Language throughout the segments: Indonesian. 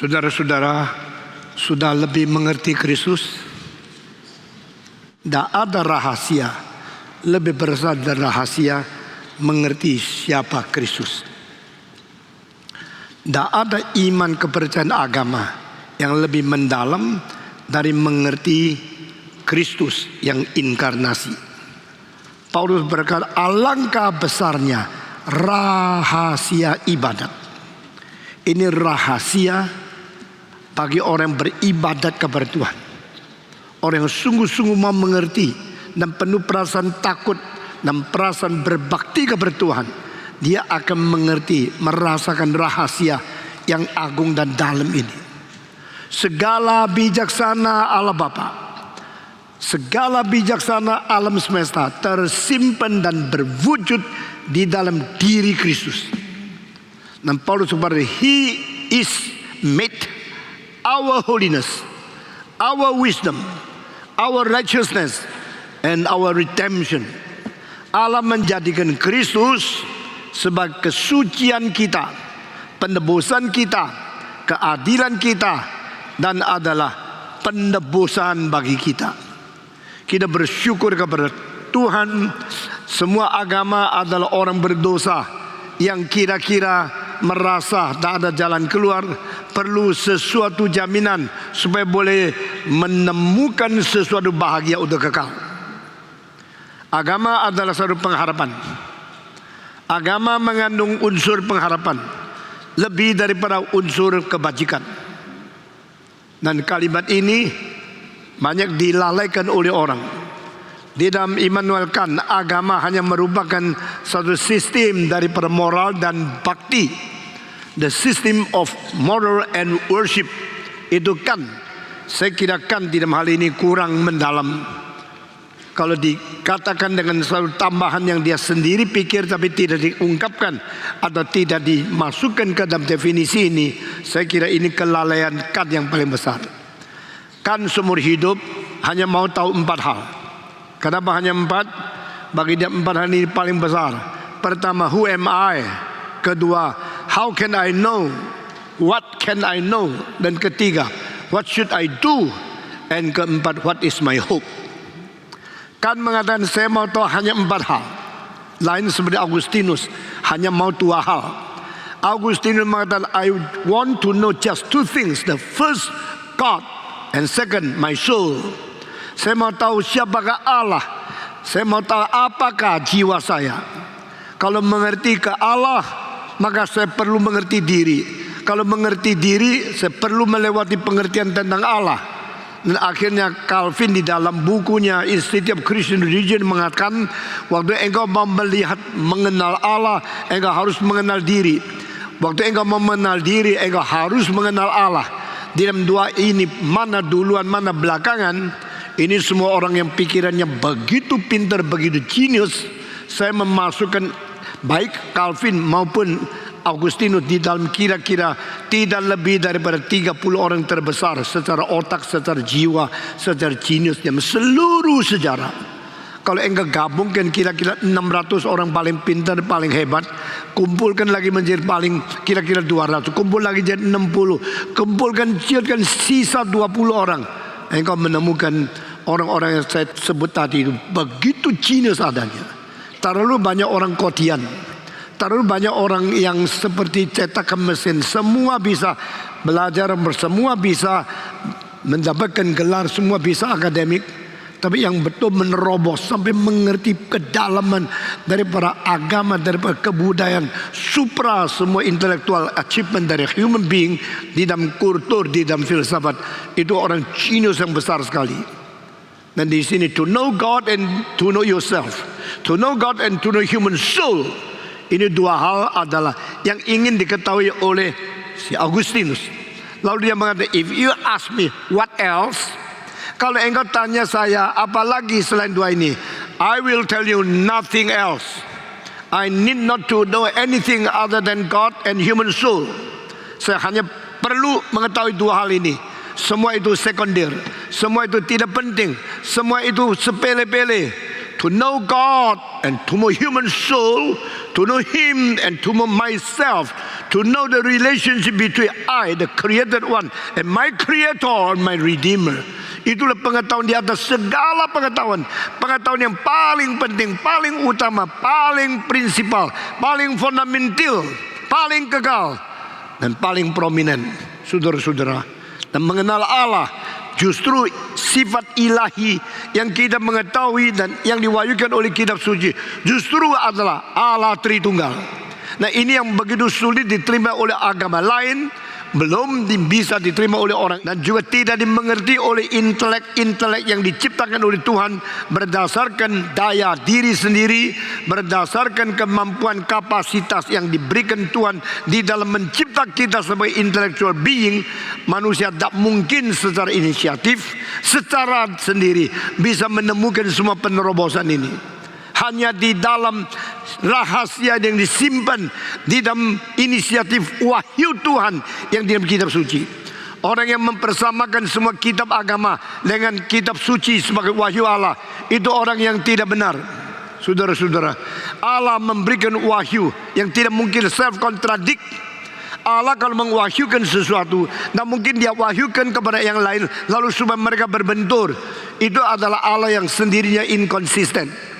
Saudara-saudara sudah lebih mengerti Kristus? Tidak ada rahasia lebih besar dari rahasia mengerti siapa Kristus. Tidak ada iman kepercayaan agama yang lebih mendalam dari mengerti Kristus yang inkarnasi. Paulus berkata, alangkah besarnya rahasia ibadat. Ini rahasia bagi orang yang beribadat kepada Tuhan. Orang yang sungguh-sungguh mau mengerti dan penuh perasaan takut dan perasaan berbakti kepada Tuhan, dia akan mengerti, merasakan rahasia yang agung dan dalam ini. Segala bijaksana Allah Bapa, segala bijaksana alam semesta tersimpan dan berwujud di dalam diri Kristus. Dan Paulus berkata, He is made our holiness, our wisdom, our righteousness, and our redemption. Allah menjadikan Kristus sebagai kesucian kita, penebusan kita, keadilan kita, dan adalah penebusan bagi kita. Kita bersyukur kepada Tuhan. Semua agama adalah orang berdosa yang kira-kira merasa tak ada jalan keluar, perlu sesuatu jaminan supaya boleh menemukan sesuatu bahagia untuk kekal. Agama adalah satu pengharapan. Agama mengandung unsur pengharapan lebih daripada unsur kebajikan. Dan kalimat ini banyak dilalaikan oleh orang. Di dalam Immanuel Kant, agama hanya merupakan satu sistem daripada moral dan bakti. The system of moral and worship. Itu kan, saya kira kan di dalam hal ini kurang mendalam. Kalau dikatakan dengan satu tambahan yang dia sendiri pikir tapi tidak diungkapkan atau tidak dimasukkan ke dalam definisi ini, saya kira ini kelalaian kan yang paling besar. Kan seumur hidup hanya mau tahu 4 hal. Kenapa hanya 4? Bagi dia 4 hal ini paling besar. Pertama, who am I? Kedua, how can I know? What can I know? Dan ketiga, what should I do? Dan keempat, what is my hope? Kan mengatakan saya mau tahu hanya 4 hal. Lain seperti Augustinus, hanya mau 2 hal. Augustinus mengatakan, I want to know just 2 things. The first, God. And second, my soul. Saya mau tahu siapakah Allah. Saya mau tahu apakah jiwa saya. Kalau mengerti ke Allah, maka saya perlu mengerti diri. Kalau mengerti diri, saya perlu melewati pengertian tentang Allah. Dan akhirnya Calvin di dalam bukunya Institute of Christian Religion mengatakan, waktu engkau mau melihat, mengenal Allah, engkau harus mengenal diri. Waktu engkau mau mengenal diri, engkau harus mengenal Allah. Di dalam 2 ini, mana duluan, mana belakangan. Ini semua orang yang pikirannya begitu pintar, begitu jenius. Saya memasukkan baik Calvin maupun Augustinus di dalam kira-kira tidak lebih daripada 30 orang terbesar secara otak, secara jiwa, secara jenius dalam seluruh sejarah. Kalau engkau gabungkan kira-kira 600 orang paling pintar, paling hebat, kumpulkan lagi menjadi paling kira-kira 200, kumpul lagi jadi 60, kumpulkan sisa 20 orang. Engkau menemukan orang-orang yang saya sebut tadi itu begitu jenius adanya. Terlalu banyak orang kotian, terlalu banyak orang yang seperti cetakan mesin. Semua bisa belajar, semua bisa mendapatkan gelar, semua bisa akademik. Tapi yang betul menerobos sampai mengerti kedalaman daripada agama, daripada kebudayaan, supra semua intellectual achievement dari human being di dalam kultur, di dalam filsafat, itu orang genius yang besar sekali. Dan di sini to know God and to know yourself, to know God and to know human soul, ini 2 hal adalah yang ingin diketahui oleh si Augustinus. Lalu dia mengatakan, if you ask me what else, kalau engkau tanya saya apalagi selain 2 ini, I will tell you nothing else. I need not to know anything other than God and human soul. Saya hanya perlu mengetahui 2 hal ini. Semua itu sekunder, semua itu tidak penting, semua itu sepele-pele. To know God and to know human soul, to know Him and to know myself, to know the relationship between I, the created one, and my creator and my redeemer. Itulah pengetahuan di atas segala pengetahuan. Pengetahuan yang paling penting, paling utama, paling prinsipal, paling fundamental, paling kekal, dan paling prominent, saudara-saudara. Dan mengenal Allah, justru sifat ilahi yang kita mengetahui dan yang diwahyukan oleh kitab suci justru adalah Allah Tritunggal. Nah, ini yang begitu sulit diterima oleh agama lain, belum bisa diterima oleh orang, dan juga tidak dimengerti oleh intelek yang diciptakan oleh Tuhan berdasarkan daya diri sendiri, berdasarkan kemampuan kapasitas yang diberikan Tuhan di dalam mencipta kita sebagai intellectual being. Manusia tak mungkin secara inisiatif, secara sendiri bisa menemukan semua penerobosan ini. Hanya di dalam rahasia yang disimpan di dalam inisiatif wahyu Tuhan yang di dalam kitab suci. Orang yang mempersamakan semua kitab agama dengan kitab suci sebagai wahyu Allah, itu orang yang tidak benar. Saudara-saudara, Allah memberikan wahyu yang tidak mungkin self-contradict. Allah kalau mengwahyukan sesuatu, tak mungkin dia wahyukan kepada yang lain lalu supaya mereka berbentur. Itu adalah Allah yang sendirinya inkonsisten.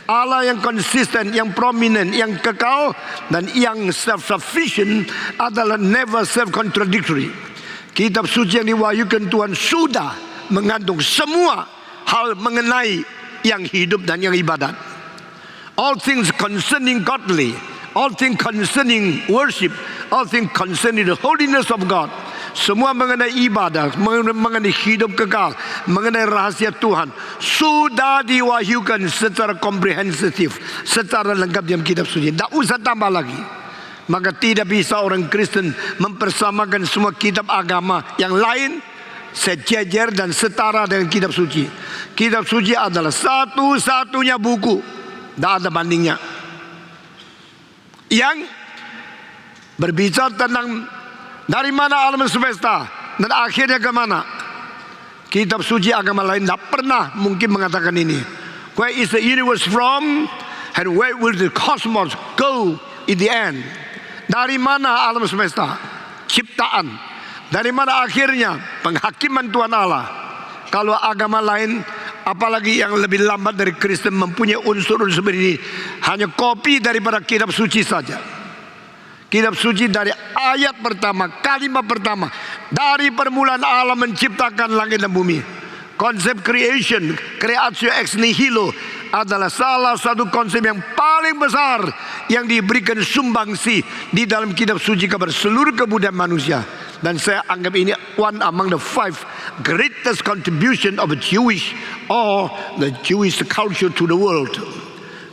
Allah yang konsisten, yang prominent, yang kekal, dan yang self-sufficient adalah never self-contradictory. Kitab suci yang diwahyukan Tuhan sudah mengandung semua hal mengenai yang hidup dan yang ibadat. All things concerning godly, all things concerning worship, all things concerning the holiness of God. Semua mengenai ibadah, mengenai hidup kekal, mengenai rahasia Tuhan sudah diwahyukan secara komprehensif, secara lengkap dalam kitab suci. Tak usah tambah lagi. Maka tidak bisa orang Kristen mempersamakan semua kitab agama yang lain sejajar dan setara dengan kitab suci. Kitab suci adalah satu-satunya buku, tak ada bandingnya, yang berbicara tentang dari mana alam semesta dan akhirnya ke mana. Kitab suci agama lain tidak pernah mungkin mengatakan ini. Where is the universe from and where will the cosmos go in the end? Dari mana alam semesta? Ciptaan. Dari mana akhirnya? Penghakiman Tuhan Allah. Kalau agama lain, apalagi yang lebih lambat dari Kristen, mempunyai unsur-unsur ini, hanya kopi daripada kitab suci saja. Kitab suci dari ayat pertama, kalimat pertama, dari permulaan Allah menciptakan langit dan bumi. Konsep creation, creatio ex nihilo, adalah salah satu konsep yang paling besar yang diberikan sumbangsi di dalam kitab suci kepada seluruh kebudayaan manusia. Dan saya anggap ini one among the 5 greatest contribution of a Jewish or the Jewish culture to the world.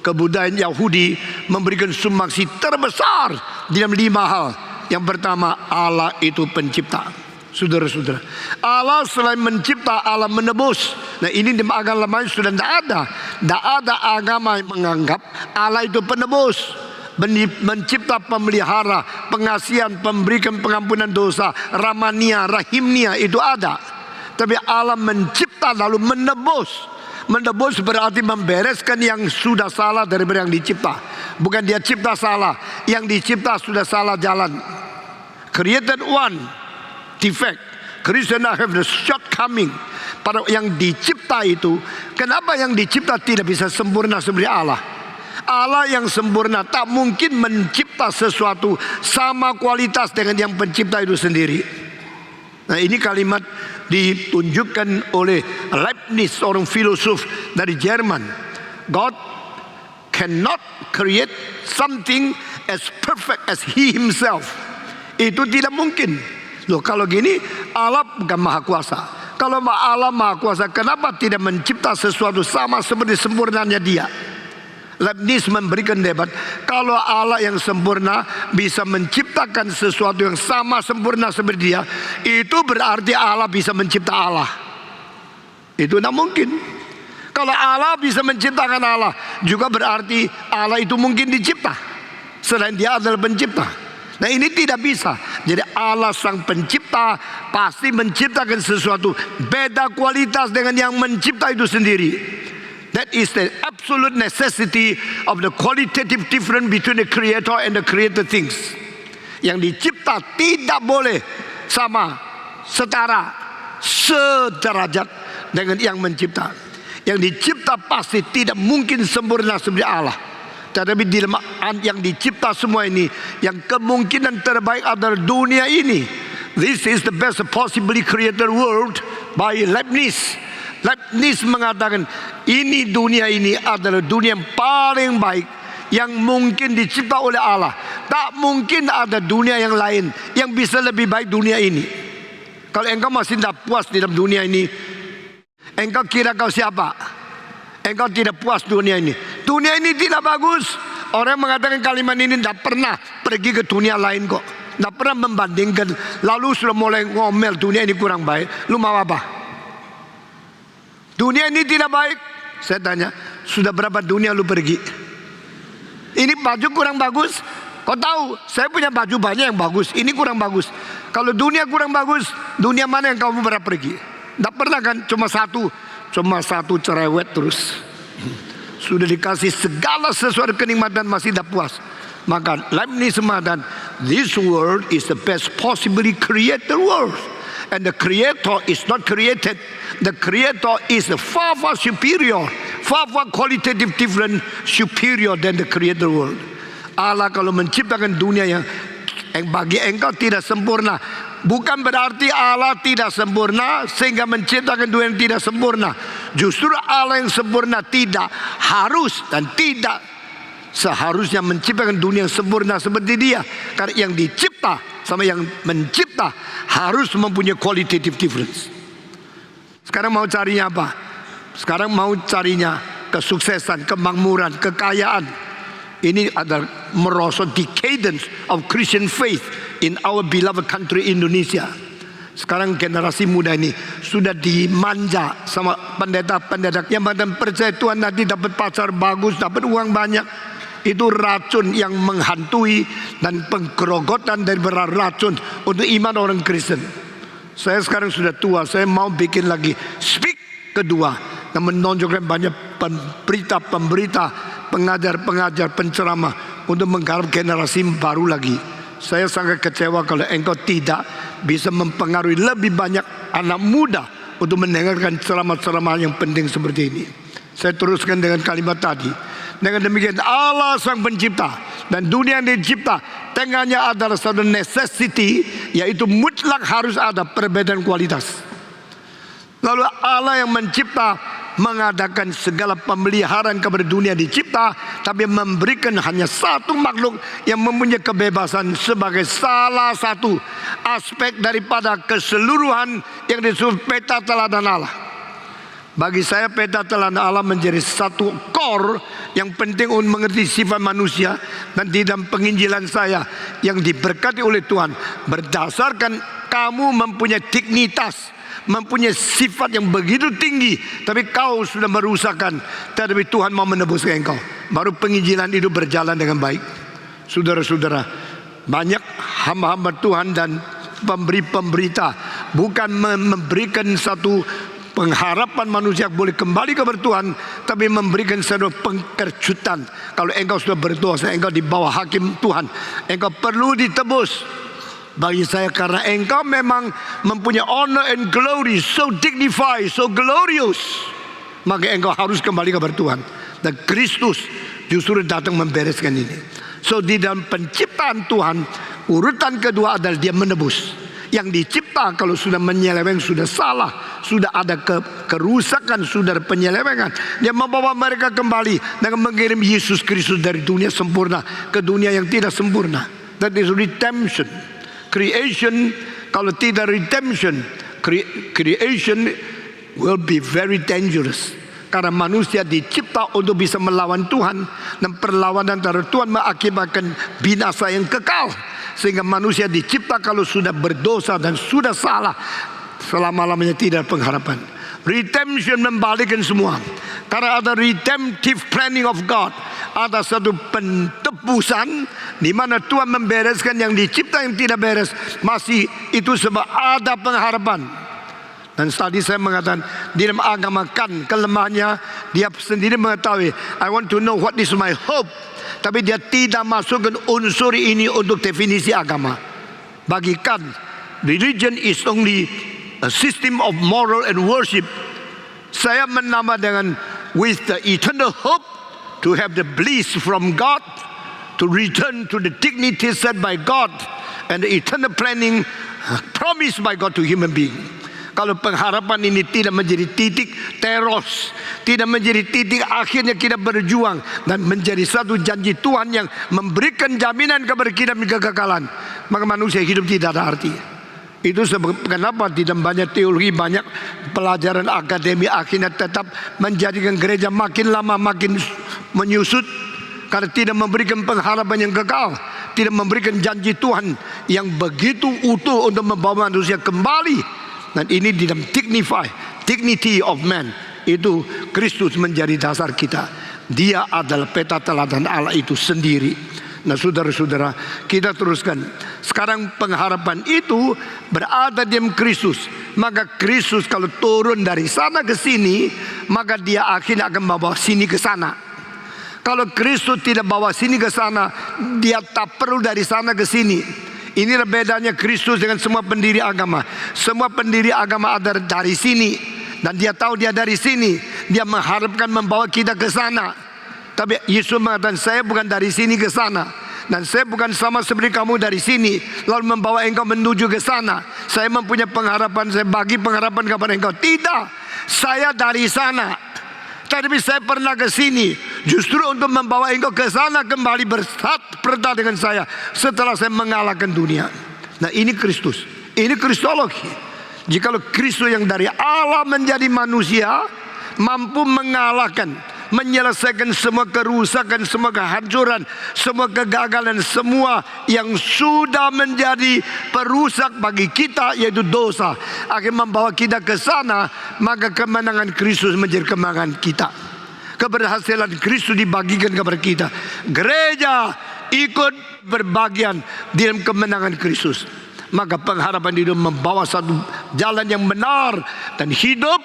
Kebudayaan Yahudi memberikan sumbangsi terbesar di dalam 5 hal. Yang pertama, Allah itu pencipta. Saudara-saudara, Allah selain mencipta, Allah menebus. Nah, ini di agama lain sudah tidak ada. Tidak ada agama yang menganggap Allah itu penebus, mencipta, pemelihara, pengasihan, pemberikan pengampunan dosa, Ramania, Rahimnia, itu ada. Tapi Allah mencipta lalu menebus. Menebus berarti membereskan yang sudah salah daripada yang dicipta. Bukan dia cipta salah, yang dicipta sudah salah jalan. Created one defect, Christian have the shortcoming. Pada yang dicipta itu, kenapa yang dicipta tidak bisa sempurna seperti Allah? Allah yang sempurna tak mungkin mencipta sesuatu sama kualitas dengan yang pencipta itu sendiri. Nah, ini kalimat ditunjukkan oleh Leibniz, orang filosof dari Jerman. God cannot create something as perfect as He Himself. Itu tidak mungkin. Loh, kalau gini Allah bukan maha kuasa. Kalau Allah maha kuasa, kenapa tidak mencipta sesuatu sama seperti sempurnanya Dia? Leibniz memberikan debat, kalau Allah yang sempurna bisa menciptakan sesuatu yang sama sempurna seperti Dia, itu berarti Allah bisa mencipta Allah. Itu tidak mungkin. Kalau Allah bisa menciptakan Allah, juga berarti Allah itu mungkin dicipta, selain Dia adalah pencipta. Nah, ini tidak bisa. Jadi Allah sang pencipta pasti menciptakan sesuatu beda kualitas dengan yang mencipta itu sendiri. That is the absolute necessity of the qualitative difference between the creator and the created things. Yang dicipta tidak boleh sama, setara, sederajat dengan yang mencipta. Yang dicipta pasti tidak mungkin sempurna seperti Allah. Tetapi di dalam yang dicipta semua ini, yang kemungkinan terbaik adalah dunia ini. This is the best possibly created world by Leibniz. Leibniz mengatakan ini dunia ini adalah dunia yang paling baik yang mungkin dicipta oleh Allah. Tak mungkin ada dunia yang lain yang bisa lebih baik dunia ini. Kalau engkau masih tidak puas di dalam dunia ini, engkau kira kau siapa? Engkau tidak puas dunia ini. Dunia ini tidak bagus. Orang mengatakan kalimat ini tidak pernah pergi ke dunia lain kok. Tidak pernah membandingkan. Lalu sudah mulai ngomel dunia ini kurang baik. Lu mau apa? Dunia ini tidak baik. Saya tanya, sudah berapa dunia lu pergi? Ini baju kurang bagus. Kau tahu, saya punya baju banyak yang bagus. Ini kurang bagus. Kalau dunia kurang bagus, dunia mana yang kamu pernah pergi? Tidak pernah kan? Cuma satu cerewet terus. Sudah dikasih segala sesuatu kenikmatan masih tidak puas. Maka Leibniz mengatakan, this world is the best possibly created world. And the creator is not created. The creator is far superior, far qualitative different, superior than the created world. Allah kalau menciptakan dunia yang bagi engkau tidak sempurna, bukan berarti Allah tidak sempurna sehingga menciptakan dunia yang tidak sempurna. Justru Allah yang sempurna tidak harus dan tidak seharusnya menciptakan dunia yang sempurna seperti dia. Karena yang dicipta sama yang mencipta harus mempunyai qualitative difference. Sekarang mau carinya apa? Sekarang mau carinya kesuksesan, kemakmuran, kekayaan. Ini adalah merosot decadence of Christian faith in our beloved country Indonesia. Sekarang generasi muda ini sudah dimanja sama pendeta-pendeta yang badan percaya Tuhan nanti dapat pacar bagus, dapat uang banyak. Itu racun yang menghantui dan penggerogotan dari racun untuk iman orang Kristen. Saya sekarang sudah tua, saya mau bikin lagi speak kedua dan menonjolkan banyak pemberita, pengajar, penceramah untuk menggarap generasi baru lagi. Saya sangat kecewa kalau engkau tidak bisa mempengaruhi lebih banyak anak muda untuk mendengarkan ceramah-ceramah yang penting seperti ini. Saya teruskan dengan kalimat tadi. Dengan demikian Allah sang pencipta dan dunia yang dicipta tengahnya adalah satu necessity, yaitu mutlak harus ada perbedaan kualitas. Lalu Allah yang mencipta mengadakan segala pemeliharaan kepada dunia dicipta, tapi memberikan hanya satu makhluk yang mempunyai kebebasan sebagai salah satu aspek daripada keseluruhan yang disebut peta teladan Allah. Bagi saya peta teladan Allah menjadi satu core yang penting untuk mengerti sifat manusia. Dan di dalam penginjilan saya yang diberkati oleh Tuhan, berdasarkan kamu mempunyai dignitas, mempunyai sifat yang begitu tinggi, tapi kau sudah merusakkan. Tetapi Tuhan mau menebus engkau, baru penginjilan itu berjalan dengan baik. Saudara-saudara, banyak hamba-hamba Tuhan dan pemberi-pemberita bukan memberikan satu pengharapan manusia boleh kembali kepada Tuhan, tapi memberikan satu pengkerjutan. Kalau engkau sudah berdosa, engkau di bawah hakim Tuhan, engkau perlu ditebus. Bagi saya, karena engkau memang mempunyai honor and glory, so dignified, so glorious, maka engkau harus kembali kepada Tuhan. Dan Kristus justru datang membereskan ini. So di dalam penciptaan Tuhan, urutan kedua adalah dia menebus. Yang dicipta kalau sudah menyeleweng, sudah salah, sudah ada kerusakan, sudah ada penyelewengan, dia membawa mereka kembali dengan mengirim Yesus Kristus dari dunia sempurna ke dunia yang tidak sempurna. That is redemption. Creation, kalau tidak redemption, creation will be very dangerous. Karena manusia dicipta untuk bisa melawan Tuhan, dan perlawanan terhadap Tuhan mengakibatkan binasa yang kekal. Sehingga manusia dicipta kalau sudah berdosa dan sudah salah, selama-lamanya tidak pengharapan. Redemption membalikkan semua. Karena ada redemptive planning of God, ada satu pentebusan di mana Tuhan membereskan yang dicipta yang tidak beres. Masih itu sebab ada pengharapan. Dan tadi saya mengatakan di dalam agama kan kelemahannya, dia sendiri mengetahui, I want to know what is my hope. Tapi dia tidak masukkan unsur ini untuk definisi agama. Bagikan religion is only a system of moral and worship. Saya menambah dengan with the eternal hope to have the bliss from God, to return to the dignity set by God, and the eternal planning promised by God to human being. Kalau pengharapan ini tidak menjadi titik teros, tidak menjadi titik akhirnya kita berjuang dan menjadi satu janji Tuhan yang memberikan jaminan kepada kita kekekalan, maka manusia hidup tidak ada arti. Itu sebab kenapa tidak banyak teologi, banyak pelajaran akademi akhirnya tetap menjadikan gereja makin lama makin menyusut, karena tidak memberikan pengharapan yang kekal, tidak memberikan janji Tuhan yang begitu utuh untuk membawa manusia kembali. Dan ini di dalam dignity of man, itu Kristus menjadi dasar kita. Dia adalah peta teladan Allah itu sendiri. Nah saudara-saudara, kita teruskan. Sekarang pengharapan itu berada di dalam Kristus. Maka Kristus kalau turun dari sana ke sini, maka dia akhirnya akan membawa sini ke sana. Kalau Kristus tidak bawa sini ke sana, dia tak perlu dari sana ke sini. Inilah bedanya Kristus dengan semua pendiri agama. Semua pendiri agama ada dari sini, dan dia tahu dia dari sini. Dia mengharapkan membawa kita ke sana. Tapi Yesus mengatakan, saya bukan dari sini ke sana, dan saya bukan sama seperti kamu dari sini lalu membawa engkau menuju ke sana. Saya mempunyai pengharapan, saya bagi pengharapan kepada engkau. Tidak, saya dari sana. Tapi saya pernah ke sini justru untuk membawa engkau ke sana kembali bersatu dengan saya setelah saya mengalahkan dunia. Nah ini Kristus, ini Kristologi. Jikalau Kristus yang dari Allah menjadi manusia mampu mengalahkan, menyelesaikan semua kerusakan, semua kehancuran, semua kegagalan, semua yang sudah menjadi perusak bagi kita, yaitu dosa, akan membawa kita ke sana, maka kemenangan Kristus menjadi kemenangan kita. Keberhasilan Kristus dibagikan kepada kita. Gereja ikut berbagian di dalam kemenangan Kristus. Maka pengharapan itu membawa satu jalan yang benar dan hidup,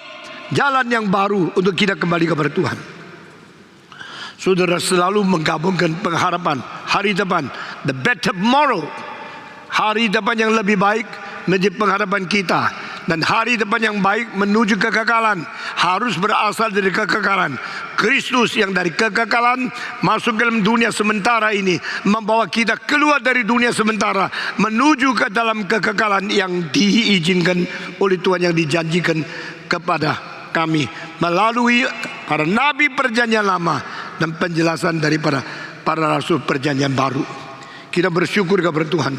jalan yang baru untuk kita kembali kepada Tuhan. Saudara selalu menggabungkan pengharapan hari depan, the better tomorrow, hari depan yang lebih baik menjadi pengharapan kita, dan hari depan yang baik menuju kekekalan harus berasal dari kekekalan. Kristus yang dari kekekalan masuk ke dalam dunia sementara ini, membawa kita keluar dari dunia sementara menuju ke dalam kekekalan yang diizinkan oleh Tuhan, yang dijanjikan kepada kami melalui para nabi perjanjian lama dan penjelasan daripada para rasul perjanjian baru. Kita bersyukur kepada Tuhan.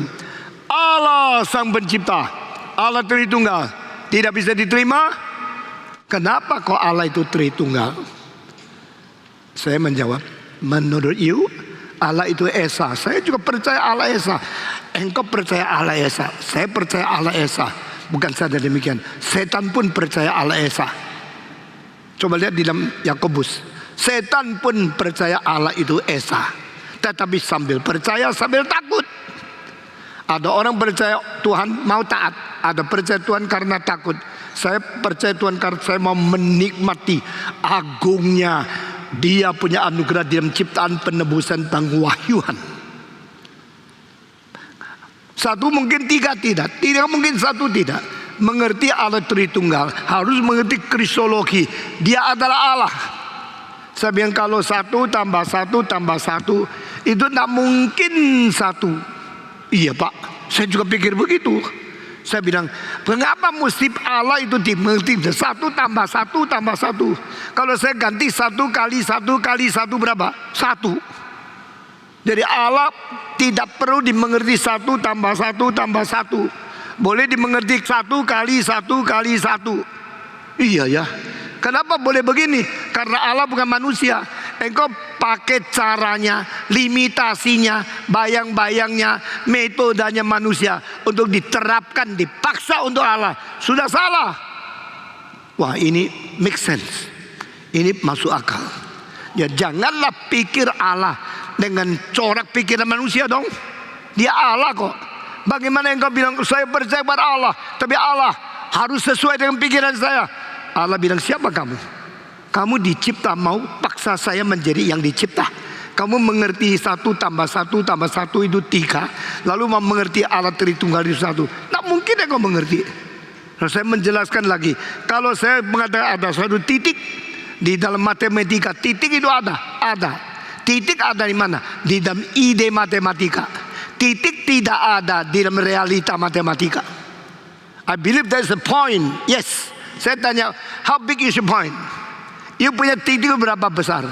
Allah sang pencipta, Allah Tritunggal, tidak bisa diterima. Kenapa kok Allah itu Tritunggal? Saya menjawab, menurut you Allah itu Esa. Saya juga percaya Allah Esa. Engkau percaya Allah Esa, saya percaya Allah Esa. Bukan saja demikian, setan pun percaya Allah Esa. Coba lihat di dalam Yakobus, setan pun percaya Allah itu Esa, tetapi sambil percaya sambil takut. Ada orang percaya Tuhan mau taat, ada percaya Tuhan karena takut. Saya percaya Tuhan karena saya mau menikmati agungnya Dia punya anugerah di dalam ciptaan, penebusan, pengwahyuan. Satu mungkin, tiga tidak. Tiga mungkin, satu tidak. Mengerti Allah Tritunggal harus mengerti Kristologi. Dia adalah Allah. Saya bilang kalau satu tambah satu itu tidak mungkin satu. Iya Pak, saya juga pikir begitu. Saya bilang, mengapa mesti Allah itu dimengerti satu tambah satu tambah satu? Kalau saya ganti satu kali satu berapa? Satu. Jadi Allah tidak perlu dimengerti satu tambah satu tambah satu. Boleh dimengerti satu kali satu kali satu. Iya ya. Kenapa boleh begini? Karena Allah bukan manusia. Engkau pakai caranya, limitasinya, bayang-bayangnya, metodenya manusia untuk diterapkan, dipaksa untuk Allah. Sudah salah. Wah, ini make sense. Ini masuk akal. Ya janganlah pikir Allah dengan corak pikiran manusia dong. Dia Allah kok. Bagaimana engkau bilang saya percaya pada Allah, tapi Allah harus sesuai dengan pikiran saya? Allah bilang, siapa kamu? Kamu dicipta mau paksa saya menjadi yang dicipta. kamu mengerti 1 tambah 1 tambah 1 itu 3, lalu mau mengerti alat Tritunggal itu 1, tak mungkin kau mengerti. Nah, saya menjelaskan lagi, kalau saya mengatakan ada satu titik di dalam matematika, titik itu ada. Titik ada di mana? Di dalam ide matematika. Titik tidak ada di dalam realita matematika. I believe there's a point. Yes. Saya tanya, how big is your point? You punya titik berapa besar?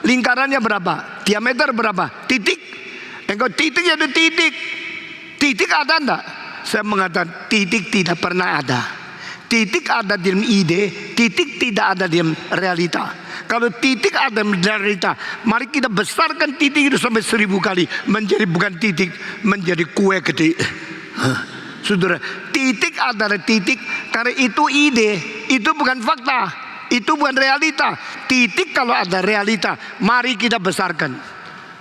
Lingkarannya berapa? Diameter berapa? Titik. Engkau titik ada titik. Titik ada enggak? Saya mengatakan titik tidak pernah ada. Titik ada di dalam ide, titik tidak ada di dalam realita. Kalau titik ada di realita, mari kita besarkan titik itu sampai 1000 kali, menjadi bukan titik, menjadi kue gede. Saudara, titik adalah titik karena itu ide, itu bukan fakta, itu bukan realita. Titik kalau ada realita, mari kita besarkan.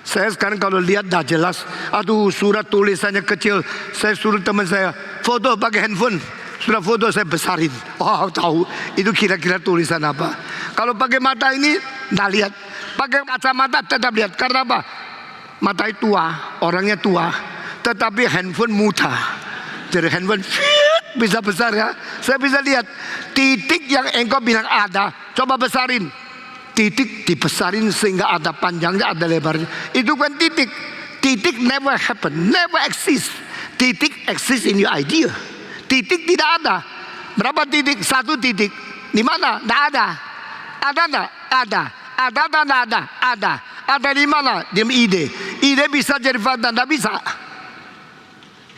Saya sekarang kalau lihat dah jelas, aduh surat tulisannya kecil, saya suruh teman saya foto pakai handphone. Sudah foto saya besarin. Oh tahu itu kira-kira tulisan apa. Kalau pakai mata ini nggak lihat. Pakai kacamata tetap lihat. Karena apa? Mata itu tua, orangnya tua, tetapi handphone muda. Jadi handphone bisa besar ya. Saya bisa lihat titik yang engkau bilang ada, coba besarin. Titik dibesarin sehingga ada panjangnya, ada lebarnya. Itu kan titik. Titik never happen, never exist. Titik exist in your idea. Titik tidak ada. Berapa titik? 1 titik. Di mana? Tidak ada. Ada enggak? Ada. Ada atau tidak ada? Ada. Ada di mana? Di ide. Ide bisa jadi fakta, tidak bisa.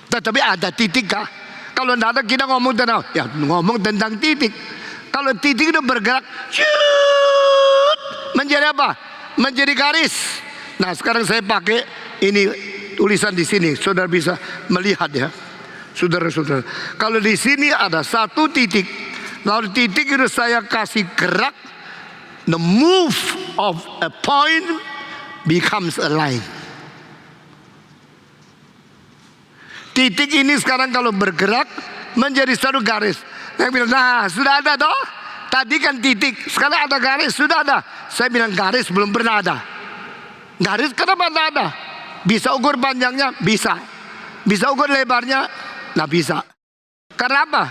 Tetapi ada titik kah? Kalau tidak ada kita ngomong tentang, ya ngomong tentang titik. Kalau titik itu bergerak, menjadi apa? Menjadi garis. Nah sekarang saya pakai ini tulisan di sini, saudara bisa melihat ya. Saudara-saudara, kalau di sini ada 1 titik, lalu titik itu saya kasih gerak, the move of a point becomes a line. Titik ini sekarang kalau bergerak menjadi 1 garis. Saya bilang, nah sudah ada toh? Tadi kan titik, sekarang ada garis, sudah ada. Saya bilang garis belum pernah ada. Garis kenapa tidak ada? Bisa ukur panjangnya? Bisa. Bisa ukur lebarnya? Nggak bisa. Karena apa?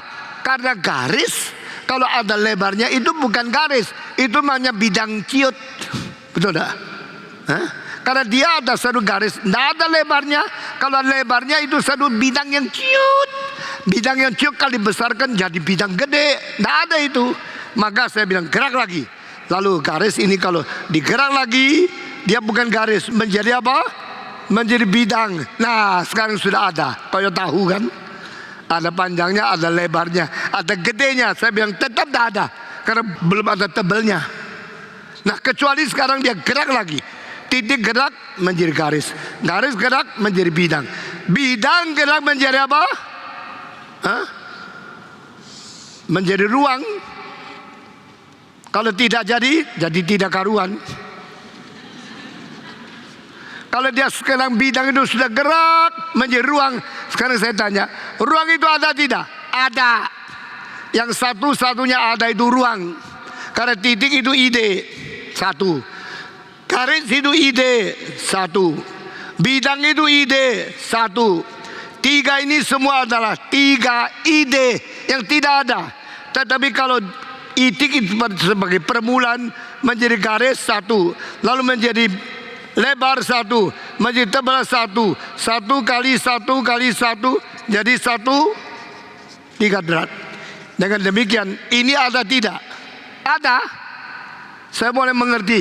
Karena garis kalau ada lebarnya itu bukan garis, itu namanya bidang ciut. Betul tak? Karena dia ada 1 garis, nggak ada lebarnya. Kalau lebarnya itu 1 bidang yang ciut. Bidang yang ciut kalau dibesarkan jadi bidang gede, nggak ada itu. Maka saya bilang gerak lagi. Lalu garis ini kalau digerak lagi, dia bukan garis, menjadi apa? Menjadi bidang. Nah sekarang sudah ada. Kau tahu kan? Ada panjangnya, ada lebarnya, ada gedenya. Saya bilang tetap tidak ada karena belum ada tebelnya. Nah kecuali sekarang dia gerak lagi. Titik gerak menjadi garis, garis gerak menjadi bidang, bidang gerak menjadi apa? Menjadi ruang. Kalau tidak jadi tidak karuan. Kalau dia sekarang bidang itu sudah gerak menjadi ruang. Sekarang saya tanya, ruang itu ada tidak? Ada. Yang satu-satunya ada itu ruang. Karena titik itu ide. 1. Garis itu ide. 1. Bidang itu ide. 1. 3 ini semua adalah 3 ide yang tidak ada. Tetapi kalau titik itu sebagai permulaan menjadi garis 1. Lalu menjadi lebar 1, menjadi tebal 1, 1 kali 1 kali 1 jadi 1 3 berat. Dengan demikian ini ada tidak? Ada. Saya boleh mengerti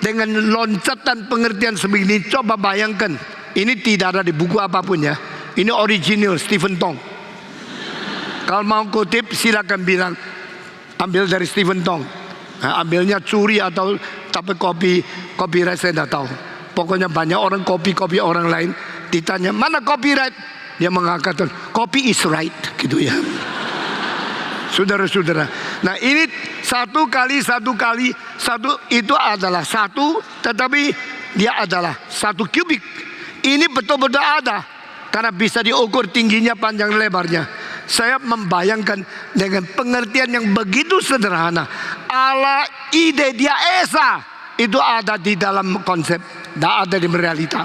dengan loncatan pengertian sebegini. Coba bayangkan, ini tidak ada di buku apapun ya. Ini original Stephen Tong. Kalau mau kutip silakan bilang ambil dari Stephen Tong. Nah, ambilnya curi atau tapi copyright saya tidak tahu. Pokoknya banyak orang copy orang lain, ditanya mana copyright, dia mengatakan copy is right gitu ya. Saudara-saudara, nah ini 1 kali 1 kali 1 itu adalah 1, tetapi dia adalah 1 kubik. Ini betul-betul ada karena bisa diukur tingginya, panjang, lebarnya. Saya membayangkan dengan pengertian yang begitu sederhana, Allah ide dia esa itu ada di dalam konsep Tidak ada di realita.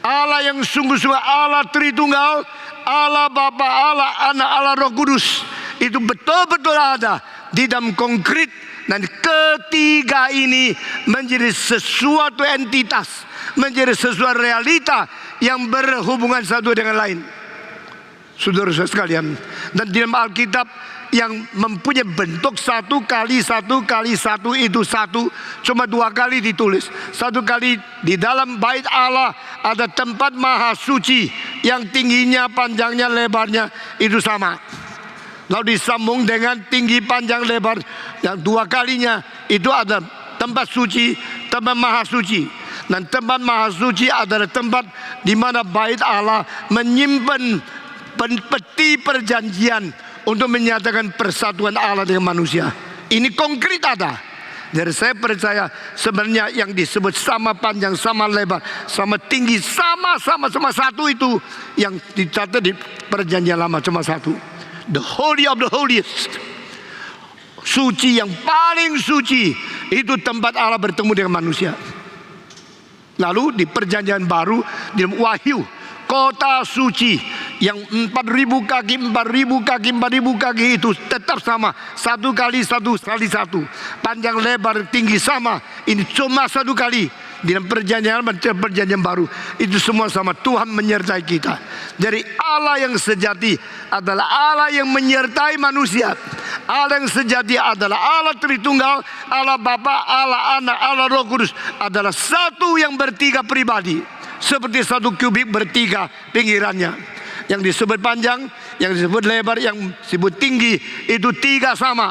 Allah yang sungguh-sungguh Allah Tritunggal, Allah Bapa, Allah Anak, Allah Roh Kudus, itu betul-betul ada di dalam konkret. Dan ketiga ini menjadi sesuatu entitas, menjadi sesuatu realita yang berhubungan satu dengan lain. Saudara-saudara sekalian, dan di dalam Alkitab yang mempunyai bentuk 1 kali 1 kali 1 itu 1, cuma 2 kali ditulis. 1 kali di dalam bait Allah ada tempat maha suci yang tingginya, panjangnya, lebarnya itu sama. Lalu disambung dengan tinggi, panjang, lebar yang 2 kalinya itu ada tempat suci, tempat maha suci. Dan tempat maha suci adalah tempat di mana bait Allah menyimpan peti perjanjian untuk menyatakan persatuan Allah dengan manusia. Ini konkret ada. Jadi saya percaya sebenarnya yang disebut sama panjang, sama lebar, sama tinggi, sama satu itu yang dicatat di perjanjian lama cuma satu. The Holy of the Holiest. Suci yang paling suci itu tempat Allah bertemu dengan manusia. Lalu di perjanjian baru di dalam Wahyu, kota suci yang 4.000 kaki, 4.000 kaki, 4.000 kaki itu tetap sama. 1 kali 1 kali 1. Panjang, lebar, tinggi sama. Ini cuma 1 kali. Di dalam perjanjian baru itu semua sama. Tuhan menyertai kita. Jadi Allah yang sejati adalah Allah yang menyertai manusia. Allah yang sejati adalah Allah Tritunggal, Allah Bapa, Allah Anak, Allah Roh Kudus adalah satu yang bertiga pribadi. Seperti 1 kubik bertiga pinggirannya. Yang disebut panjang, yang disebut lebar, yang disebut tinggi, itu 3 sama.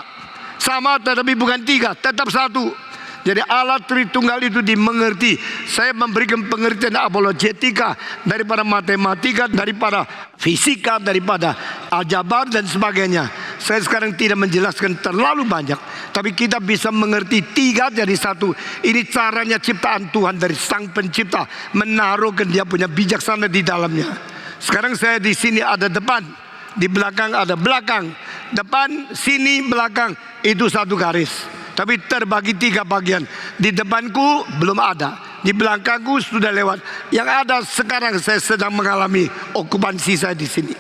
Sama tetapi bukan 3, tetap 1. Jadi Allah Tritunggal itu dimengerti. Saya memberikan pengertian apologetika daripada matematika, daripada fisika, daripada aljabar dan sebagainya. Saya sekarang tidak menjelaskan terlalu banyak, tapi kita bisa mengerti 3 jadi 1. Ini caranya ciptaan Tuhan dari Sang Pencipta menaruhkan dia punya bijaksana di dalamnya. Sekarang saya di sini ada depan, di belakang ada belakang, depan, sini, belakang itu 1 garis. Tapi terbagi 3 bagian. Di depanku belum ada, di belakangku sudah lewat. Yang ada sekarang saya sedang mengalami okupansi saya di sini.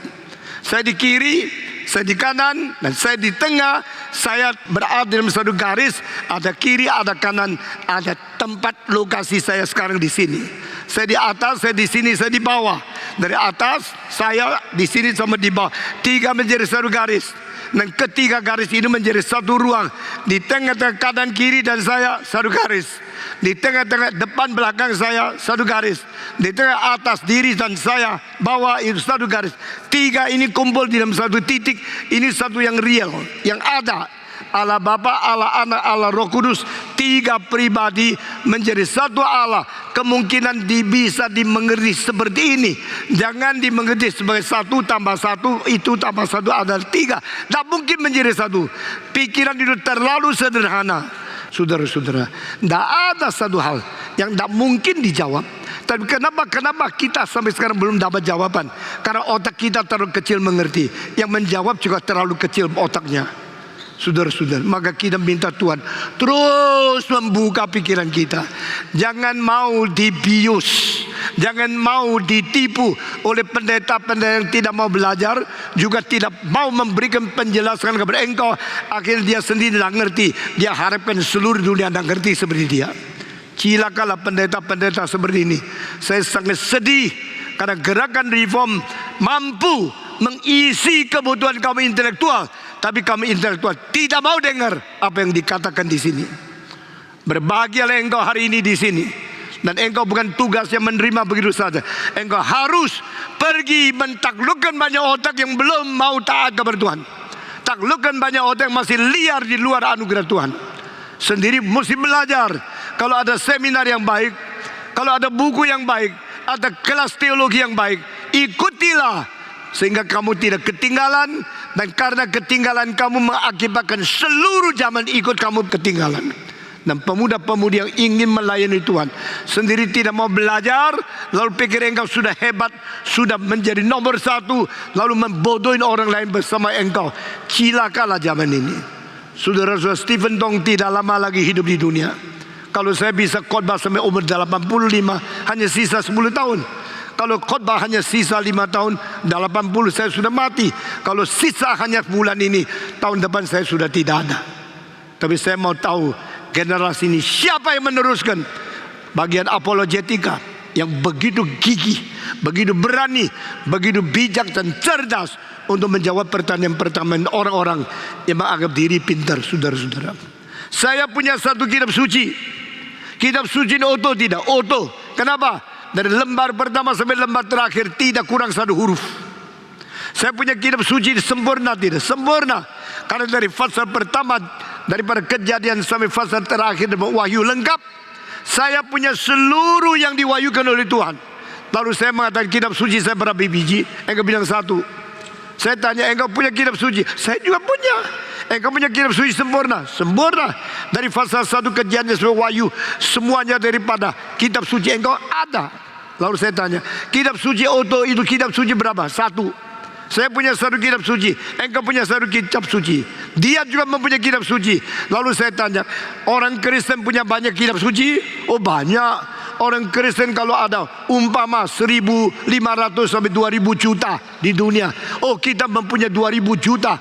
Saya di kiri, saya di kanan, dan saya di tengah. Saya berada dalam 1 garis. Ada kiri, ada kanan, ada tempat lokasi saya sekarang di sini. Saya di atas, saya di sini, saya di bawah. Dari atas, saya di sini sama di bawah. 3 menjadi 1 garis. Dan ketiga garis ini menjadi 1 ruang. Di tengah-tengah kanan kiri dan saya 1 garis. Di tengah-tengah depan belakang saya 1 garis. Di tengah atas diri dan saya bawah itu 1 garis. 3 ini kumpul di dalam 1 titik. Ini satu yang real, yang ada. Allah Bapa, Allah Anak, Allah Roh Kudus, 3 pribadi menjadi 1 Allah. Kemungkinan bisa dimengerti seperti ini. Jangan dimengerti sebagai 1 tambah 1 itu tambah 1 adalah 3. Tak mungkin menjadi 1. Pikiran itu terlalu sederhana. Saudara-saudara, tidak ada satu hal yang tidak mungkin dijawab. Tapi kenapa kita sampai sekarang belum dapat jawaban? Karena otak kita terlalu kecil mengerti. Yang menjawab juga terlalu kecil otaknya. Saudara-saudara, maka kita minta Tuhan terus membuka pikiran kita. Jangan mau dibius, jangan mau ditipu oleh pendeta-pendeta yang tidak mau belajar, juga tidak mau memberikan penjelasan kepada engkau. Akhirnya dia sendiri tidak ngerti. Dia harapkan seluruh dunia tidak ngerti seperti dia. Cilakalah pendeta-pendeta seperti ini. Saya sangat sedih karena gerakan reform mampu mengisi kebutuhan kaum intelektual, tapi kaum intelektual tidak mau dengar apa yang dikatakan di sini. Berbahagialah engkau hari ini di sini. Dan engkau bukan tugas yang menerima begitu saja. Engkau harus pergi mentaklukkan banyak otak yang belum mau taat kepada Tuhan. Taklukkan banyak otak yang masih liar di luar anugerah Tuhan. Sendiri mesti belajar. Kalau ada seminar yang baik, kalau ada buku yang baik, ada kelas teologi yang baik, ikutilah. Sehingga kamu tidak ketinggalan. Dan karena ketinggalan kamu mengakibatkan seluruh zaman ikut kamu ketinggalan. Dan pemuda-pemudi yang ingin melayani Tuhan sendiri tidak mau belajar, lalu pikir engkau sudah hebat, sudah menjadi nomor 1, lalu membodohin orang lain bersama engkau. Cilakalah zaman ini. Saudara-saudara, Stephen Tong tidak lama lagi hidup di dunia. Kalau saya bisa khotbah sampai umur 85, hanya sisa 10 tahun. Kalau khotbah hanya sisa 5 tahun, 80 saya sudah mati. Kalau sisa hanya bulan ini, tahun depan saya sudah tidak ada. Tapi saya mau tahu generasi ini siapa yang meneruskan bagian apologetika yang begitu gigih, begitu berani, begitu bijak dan cerdas untuk menjawab pertanyaan-pertanyaan orang-orang yang menganggap diri pintar, saudara-saudara. Saya punya satu kitab suci. Kitab suci ini auto tidak? Auto. Kenapa? Dari lembar pertama sampai lembar terakhir tidak kurang satu huruf. Saya punya kitab suci sempurna tidak? Sempurna. Karena dari pasal pertama daripada Kejadian sampai pasal terakhir Wahyu lengkap. Saya punya seluruh yang diwahyukan oleh Tuhan. Lalu saya mengatakan kitab suci saya berapa biji? Engkau bilang 1. Saya tanya, engkau punya kitab suci? Saya juga punya. Engkau punya kitab suci sempurna? Sempurna. Dari pasal 1 Kejadian sampai Wahyu, semuanya daripada kitab suci engkau ada. Lalu saya tanya, kitab suci auto itu kitab suci berapa? 1. Saya punya satu kitab suci, engkau punya satu kitab suci. Dia juga mempunyai kitab suci. Lalu saya tanya, orang Kristen punya banyak kitab suci? Oh banyak. Orang Kristen kalau ada umpama 1.500 sampai 2.000 juta di dunia. Oh kita mempunyai 2.000 juta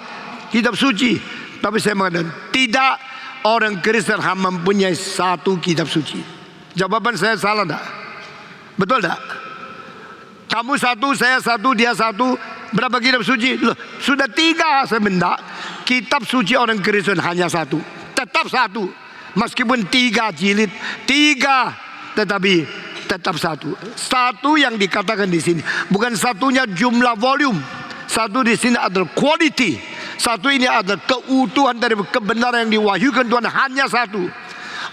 kitab suci. Tapi saya mengatakan tidak, orang Kristen hanya mempunyai satu kitab suci. Jawaban saya salah tak? Betul tak? Kamu 1, saya 1, dia 1. Berapa kitab suci? Loh, sudah 3. Saya benda. Kitab suci orang Kristen hanya 1. Tetap 1. Meskipun 3 jilid, 3, tetapi tetap 1. 1 yang dikatakan di sini bukan satunya jumlah volume. 1 di sini adalah quality. 1 ini adalah keutuhan dari kebenaran yang diwahyukan Tuhan, hanya 1.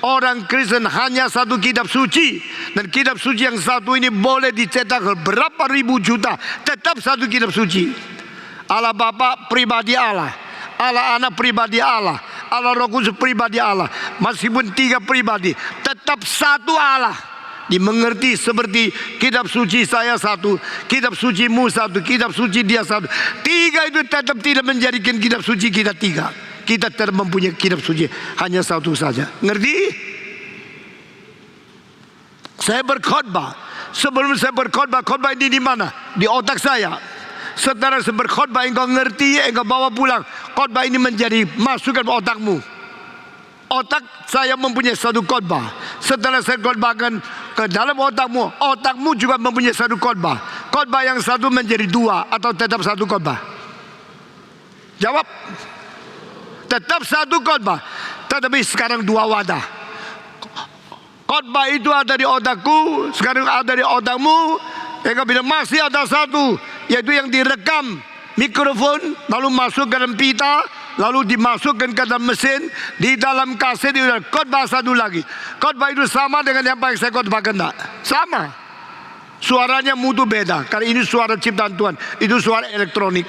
Orang Kristen hanya 1 kitab suci. Dan kitab suci yang 1 ini boleh dicetak berapa ribu juta, tetap 1 kitab suci. Allah Bapa pribadi Allah, Allah Anak pribadi Allah, Allah Roh Kudus pribadi Allah. Meskipun 3 pribadi, tetap 1 Allah. Dimengerti seperti kitab suci saya 1, kitab sucimu 1, kitab suci dia 1. 3 itu tetap tidak menjadikan kitab suci kita 3. Kita tidak mempunyai kitab suci, hanya 1 saja. Ngerti? Saya berkhotbah. Sebelum saya berkhotbah, khotbah ini di mana? Di otak saya. Setelah saya berkhotbah, engkau ngerti, engkau bawa pulang. Khotbah ini menjadi masukkan ke otakmu. Otak saya mempunyai 1 khotbah. Setelah saya khotbahkan ke dalam otakmu, otakmu juga mempunyai 1 khotbah. Khotbah yang 1 menjadi 2 atau tetap 1 khotbah? Jawab. Tetap 1 khotbah, tetapi sekarang 2 wadah. Khotbah itu ada di otakku, sekarang ada di otakmu. Engkau bilang masih ada 1, yaitu yang direkam mikrofon, lalu masuk ke dalam pita, lalu dimasukkan ke dalam mesin, di dalam kaset itu khotbah 1 lagi. Khotbah itu sama dengan yang saya khotbahkan tak? Sama. Suaranya mutu beda, karena ini suara ciptaan Tuhan, itu suara elektronik.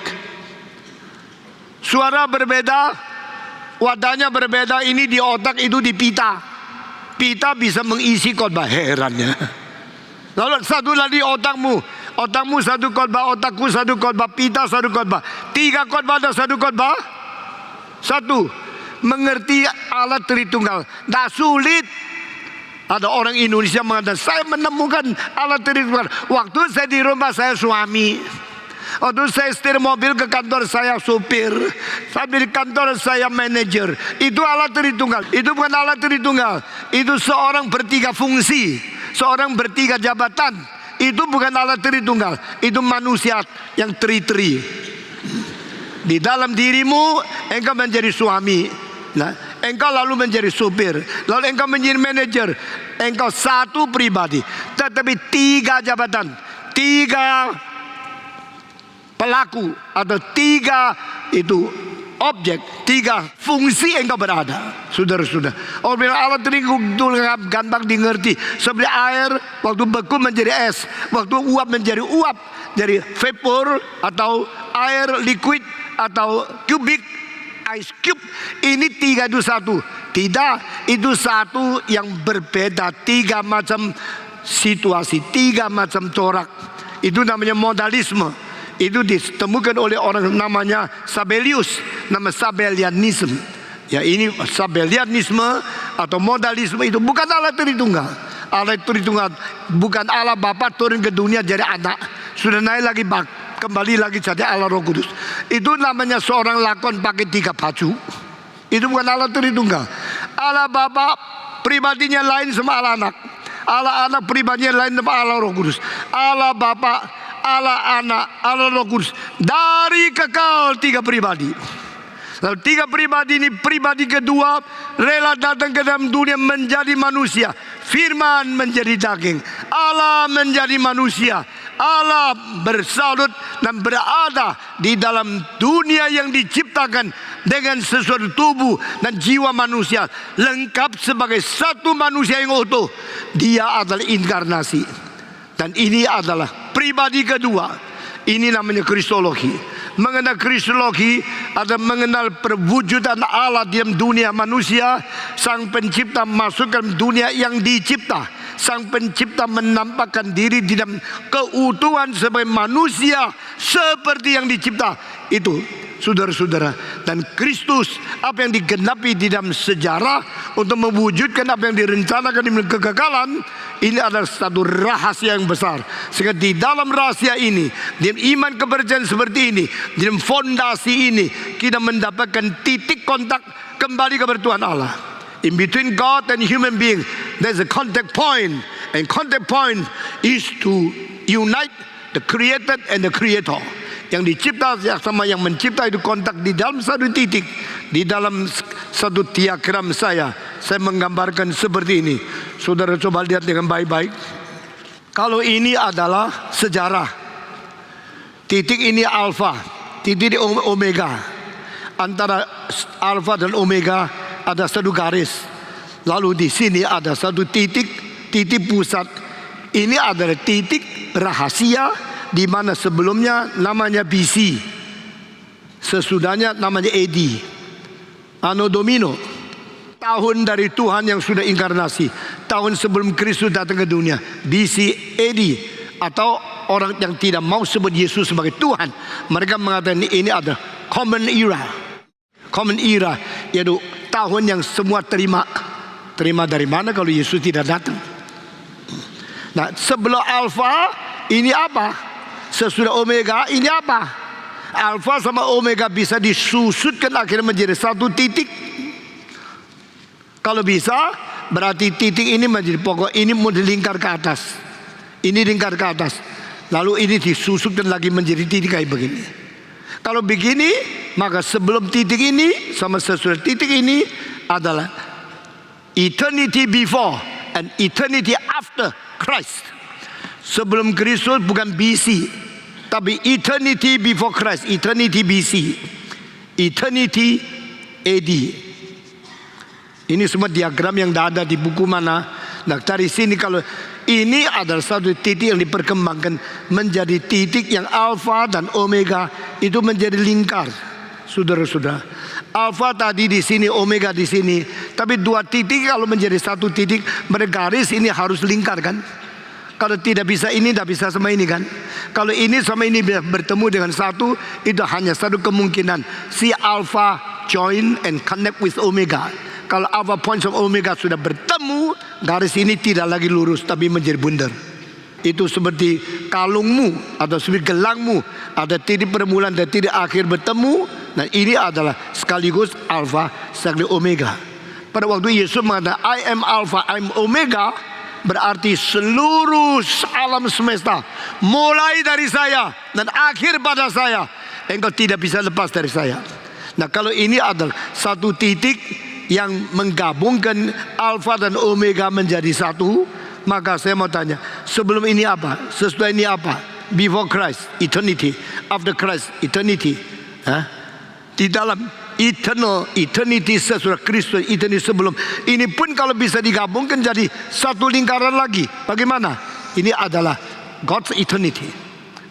Suara berbeda, wadahnya berbeda, ini di otak, itu di pita. Pita bisa mengisi khotbah, herannya. Lalu 1 lagi otakmu. Otakmu 1 khotbah, otakku 1 khotbah, pita 1 khotbah. 3 khotbah ada 1 khotbah. 1. Mengerti Allah Tritunggal. Tidak sulit. Ada orang Indonesia mengatakan, saya menemukan Allah Tritunggal. Waktu saya di rumah saya suami. Waktu saya setir mobil ke kantor saya supir. Sampai di kantor saya manajer. Itu Allah Tritunggal. Itu bukan Allah Tritunggal. Itu seorang ber3 fungsi, seorang ber3 jabatan. Itu bukan Allah Tritunggal. Itu manusia yang tri-tri. Di dalam dirimu engkau menjadi suami. Nah, engkau lalu menjadi supir, lalu engkau menjadi manajer. Engkau 1 pribadi, tetapi 3 jabatan, 3 pelaku, atau 3 itu objek, 3 fungsi engkau berada. Saudara-saudara, orang bilang Allah Tritunggal gampang dimengerti. Seperti air waktu beku menjadi es, waktu uap menjadi uap, dari vapor atau air liquid atau kubik, ice cube. Ini 3 itu 1. Tidak, itu 1 yang berbeda. 3 macam situasi, 3 macam corak. Itu namanya modalisme. Itu ditemukan oleh orang namanya Sabellius, nama Sabellianisme. Ya, ini Sabellianisme atau modalisme itu bukan Allah Tritunggal. Allah Tritunggal bukan Allah Bapa turun ke dunia jadi anak, sudah naik lagi kembali lagi jadi Allah Roh Kudus. Itu namanya seorang lakon pakai 3 baju. Itu bukan Allah Tritunggal. Allah Bapa pribadinya lain sama Allah Anak. Allah Anak pribadinya lain sama Allah Roh Kudus. Allah Bapa, Allah Anak, Allah Roh Kudus dari kekal 3 pribadi. Lalu 3 pribadi ini, pribadi kedua rela datang ke dalam dunia menjadi manusia. Firman menjadi daging, Allah menjadi manusia. Allah bersalut dan berada di dalam dunia yang diciptakan dengan sesuatu tubuh dan jiwa manusia, lengkap sebagai satu manusia yang utuh. Dia adalah inkarnasi. Dan ini adalah pribadi kedua. Ini namanya kristologi. Mengenal kristologi adalah mengenal perwujudan Allah di dalam dunia manusia. Sang pencipta masuk ke dalam dunia yang dicipta. Sang pencipta menampakkan diri di dalam keutuhan sebagai manusia seperti yang dicipta. Itu saudara-saudara. Dan Kristus, apa yang digenapi di dalam sejarah untuk mewujudkan apa yang direncanakan di kekekalan, ini adalah satu rahasia yang besar. Sehingga di dalam rahasia ini, di dalam iman kepercayaan seperti ini, di dalam fondasi ini, kita mendapatkan titik kontak kembali kepada Tuhan Allah. In between God and human being, there's a contact point. And contact point is to unite the created and the creator. Yang dicipta sama yang mencipta itu kontak di dalam satu titik. Di dalam satu diagram saya menggambarkan seperti ini. Saudara coba lihat dengan baik-baik. Kalau ini adalah sejarah, titik ini alfa, titik ini omega. Antara alfa dan omega ada satu garis. Lalu di sini ada satu titik pusat. Ini adalah titik rahasia, di mana sebelumnya namanya BC, sesudahnya namanya AD, Anno Domini, tahun dari Tuhan yang sudah inkarnasi, tahun sebelum Kristus datang ke dunia. BC AD, atau orang yang tidak mau sebut Yesus sebagai Tuhan, mereka mengatakan ini adalah common era. Common era, yaitu tahun yang semua terima dari mana kalau Yesus tidak datang. Nah, sebelum alfa ini apa? Sesudah omega ini apa? Alfa sama omega bisa disusutkan akhirnya menjadi satu titik. Kalau bisa, berarti titik ini menjadi pokok. Ini mau dilingkar ke atas, ini lingkar ke atas, lalu ini disusutkan lagi menjadi titik kayak begini. Kalau begini, maka sebelum titik ini sama sesudah titik ini adalah eternity before and eternity after Christ. Sebelum Kristus bukan BC, tapi eternity before Christ, eternity BC, eternity AD. Ini semua diagram yang ada di buku mana. Nah, dari sini kalau ini adalah satu titik yang diperkembangkan menjadi titik yang alfa dan omega itu menjadi lingkar. Saudara-saudara, alfa tadi di sini, omega di sini, tapi dua titik kalau menjadi satu titik, bergaris ini harus lingkar kan? Kalau tidak bisa ini, tidak bisa sama ini kan? Kalau ini sama ini bertemu dengan satu, itu hanya satu kemungkinan. Si alpha join and connect with omega. Kalau alpha point sama omega sudah bertemu, garis ini tidak lagi lurus tapi menjadi bundar. Itu seperti kalungmu atau seperti gelangmu, ada titik permulaan dan titik akhir bertemu. Nah, ini adalah sekaligus alpha sekaligus omega. Pada waktu Yesus mengatakan I am alpha, I am omega, berarti seluruh alam semesta mulai dari saya dan akhir pada saya. Engkau tidak bisa lepas dari saya. Nah, kalau ini adalah satu titik yang menggabungkan alfa dan omega menjadi satu, maka saya mau tanya, sebelum ini apa? Sesudah ini apa? Before Christ, eternity. After Christ, eternity. Di dalam eternity sesudah Kristus, eternity sebelum. Ini pun kalau bisa digabungkan jadi satu lingkaran lagi. Bagaimana? Ini adalah God's eternity.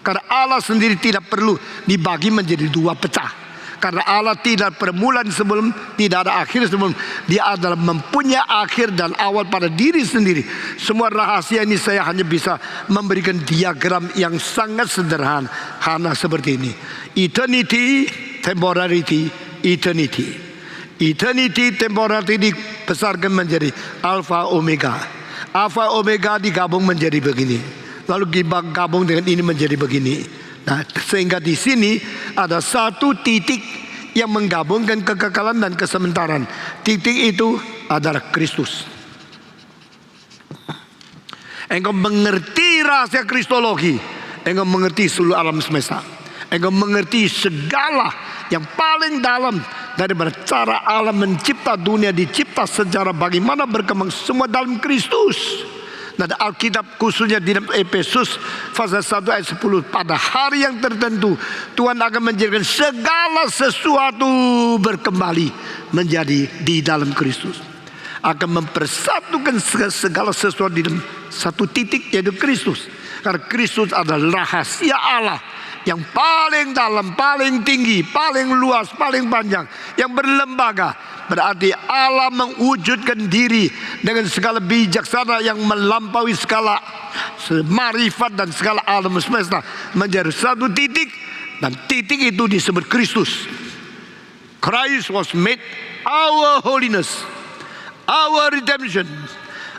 Karena Allah sendiri tidak perlu dibagi menjadi dua pecah. Karena Allah tidak permulaan sebelum, tidak ada akhir sebelum. Dia adalah mempunyai akhir dan awal pada diri sendiri. Semua rahasia ini saya hanya bisa memberikan diagram yang sangat sederhana seperti ini. Eternity, temporality, eternity. Eternity, temporality dibesarkan menjadi Alfa Omega. Alfa Omega digabung menjadi begini, lalu digabung dengan ini menjadi begini. Nah, sehingga di sini ada satu titik yang menggabungkan kekekalan dan kesementaraan. Titik itu adalah Kristus. Engkau mengerti rahasia kristologi, engkau mengerti seluruh alam semesta, engkau mengerti segala yang paling dalam daripada cara Allah mencipta dunia, dicipta sejarah bagaimana berkembang semua dalam Kristus. Dan Alkitab khususnya di dalam Efesus pasal 1 ayat 10, pada hari yang tertentu Tuhan akan menjadikan segala sesuatu berkembali menjadi di dalam Kristus, akan mempersatukan segala sesuatu di dalam satu titik, yaitu Kristus. Karena Kristus adalah rahasia Allah yang paling dalam, paling tinggi, paling luas, paling panjang, yang berlembaga. Berarti Allah mewujudkan diri dengan segala bijaksana yang melampaui segala marifat dan segala alam semesta menjadi satu titik, dan titik itu disebut Kristus. Christ was made our holiness, our redemption,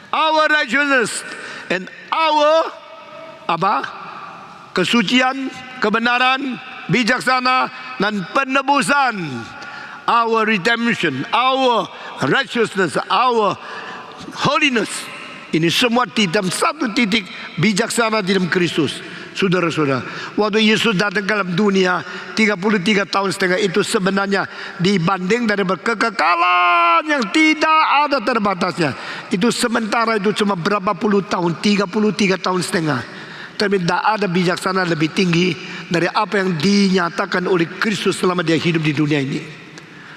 our righteousness, and our kesucian, kebenaran, bijaksana, dan penebusan. Our redemption, our righteousness, our holiness. Ini semua di dalam satu titik bijaksana di dalam Kristus. Saudara-saudara, waktu Yesus datang ke dalam dunia 33 tahun setengah itu sebenarnya dibanding dari kekekalan yang tidak ada terbatasnya. Itu sementara itu cuma berapa puluh tahun, 33 tahun setengah. Tapi tidak ada bijaksana lebih tinggi dari apa yang dinyatakan oleh Kristus selama dia hidup di dunia ini.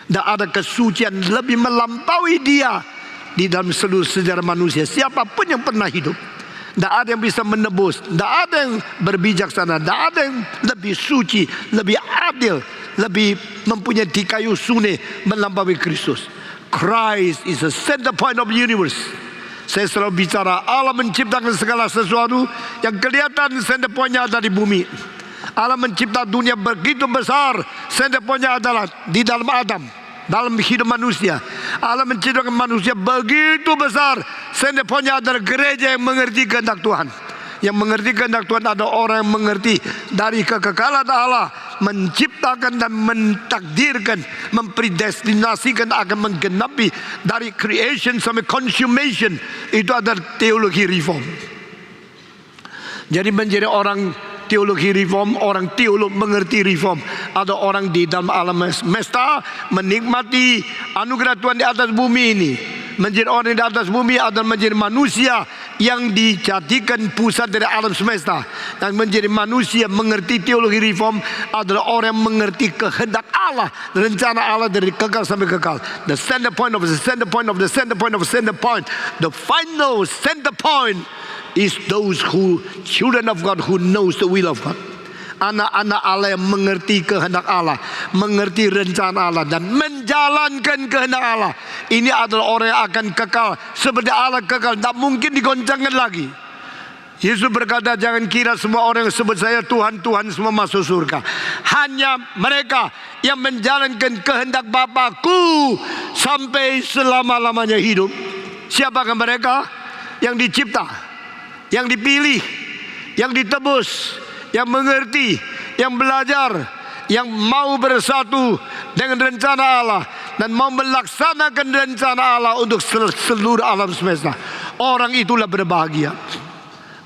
Tidak ada kesucian lebih melampaui dia di dalam seluruh sejarah manusia, siapapun yang pernah hidup. Tidak ada yang bisa menebus, tidak ada yang berbijaksana, tidak ada yang lebih suci, lebih adil, lebih mempunyai dikayu sune melampaui Kristus. Christ is the center point of the universe. Saya selalu bicara Allah menciptakan segala sesuatu yang kelihatan center pointnya ada di bumi. Allah mencipta dunia begitu besar, center pointnya adalah di dalam Adam, dalam hidup manusia. Allah menciptakan manusia begitu besar, center pointnya adalah gereja yang mengerti kehendak Tuhan. Yang mengerti kehendak Tuhan ada orang yang mengerti dari kekekalan Allah, menciptakan dan mentakdirkan, mempredestinasikan akan menggenapi dari creation sampai consummation. Itu adalah teologi reform. Jadi menjadi orang teologi reform, orang teolog mengerti reform. Ada orang di dalam alam semesta menikmati anugerah Tuhan di atas bumi ini. Menjadi orang di atas bumi adalah menjadi manusia yang dijadikan pusat dari alam semesta. Yang menjadi manusia mengerti teologi reform adalah orang yang mengerti kehendak Allah, rencana Allah dari kekal sampai kekal. The center point of the center point of the center point of the center point, the final center point is those who children of God who knows the will of God. Anak-anak Allah yang mengerti kehendak Allah, mengerti rencana Allah dan menjalankan kehendak Allah. Ini adalah orang yang akan kekal seperti Allah kekal, tak mungkin digoncangkan lagi. Yesus berkata, jangan kira semua orang yang sebut saya Tuhan, Tuhan semua masuk surga. Hanya mereka yang menjalankan kehendak Bapa-Ku sampai selama-lamanya hidup. Siapakah mereka? Yang dicipta, yang dipilih, yang ditebus, yang mengerti, yang belajar, yang mau bersatu dengan rencana Allah dan mau melaksanakan rencana Allah untuk seluruh alam semesta. Orang itulah berbahagia.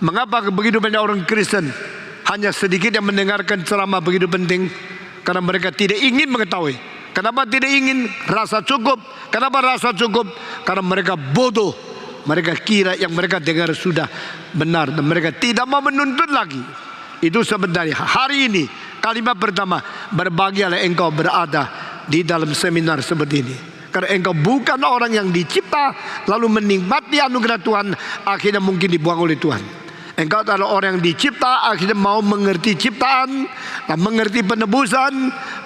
Mengapa begitu banyak orang Kristen hanya sedikit yang mendengarkan ceramah begitu penting? Karena mereka tidak ingin mengetahui. Kenapa tidak ingin? Rasa cukup. Kenapa rasa cukup? Karena mereka bodoh. Mereka kira yang mereka dengar sudah benar dan mereka tidak mau menuntut lagi. Itu sebenarnya hari ini kalimat pertama, berbahagialah engkau berada di dalam seminar seperti ini. Karena engkau bukan orang yang dicipta lalu menikmati anugerah Tuhan akhirnya mungkin dibuang oleh Tuhan. Engkau adalah orang yang dicipta akhirnya mau mengerti ciptaan dan mengerti penebusan.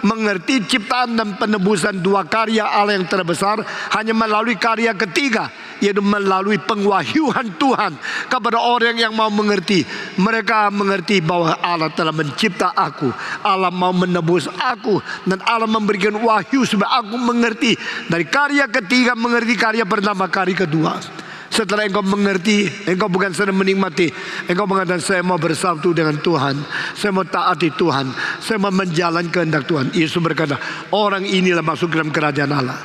Mengerti ciptaan dan penebusan dua karya Allah yang terbesar hanya melalui karya ketiga, yaitu melalui pengwahyuan Tuhan kepada orang yang mau mengerti. Mereka mengerti bahwa Allah telah mencipta aku, Allah mau menebus aku, dan Allah memberikan wahyu supaya aku mengerti. Dari karya ketiga mengerti karya pertama, karya kedua. Setelah engkau mengerti, engkau bukan sedang menikmati, engkau mengatakan saya mau bersatu dengan Tuhan, saya mau taati Tuhan, saya mau menjalankan kehendak Tuhan. Yesus berkata, orang inilah masuk dalam kerajaan Allah.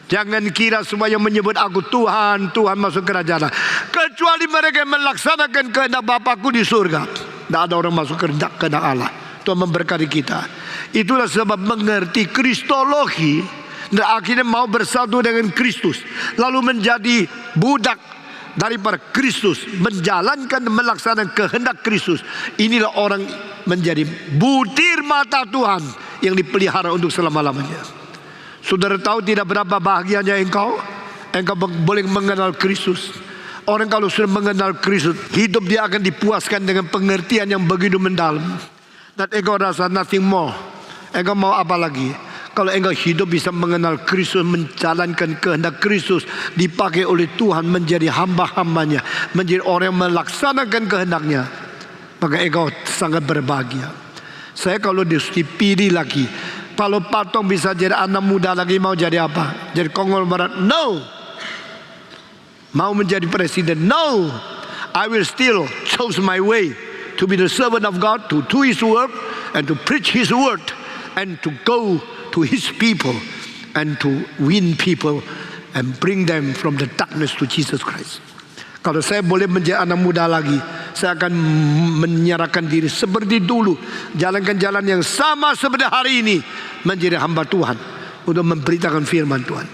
Jangan kira semua yang menyebut aku Tuhan, Tuhan masuk kerajaan Allah, kecuali mereka yang melaksanakan kehendak Bapakku di surga. Tidak ada orang masuk kehendak Allah. Tuhan memberkati kita. Itulah sebab mengerti kristologi dan akhirnya mau bersatu dengan Kristus, lalu menjadi budak daripada Kristus, menjalankan dan melaksanakan kehendak Kristus. Inilah orang menjadi butir mata Tuhan yang dipelihara untuk selama-lamanya. Saudara tahu tidak berapa bahagianya engkau boleh mengenal Kristus. Orang kalau sudah mengenal Kristus, hidup dia akan dipuaskan dengan pengertian yang begitu mendalam. Dan engkau rasa nothing more. Engkau mau apa lagi? Kalau engkau hidup bisa mengenal Kristus, menjalankan kehendak Kristus, dipakai oleh Tuhan menjadi hamba-hambanya, menjadi orang yang melaksanakan kehendaknya, maka engkau sangat berbahagia. Saya kalau dipilih lagi, kalau Patong bisa jadi anak muda lagi, mau jadi apa? Jadi konglomerat? No. Mau menjadi presiden? No. I will still choose my way to be the servant of God, to do His work and to preach His word and to go to His people and to win people and bring them from the darkness to Jesus Christ. Kalau saya boleh menjadi anak muda lagi, saya akan menyerahkan diri seperti dulu, jalankan jalan yang sama seperti hari ini, menjadi hamba Tuhan untuk memberitakan firman Tuhan.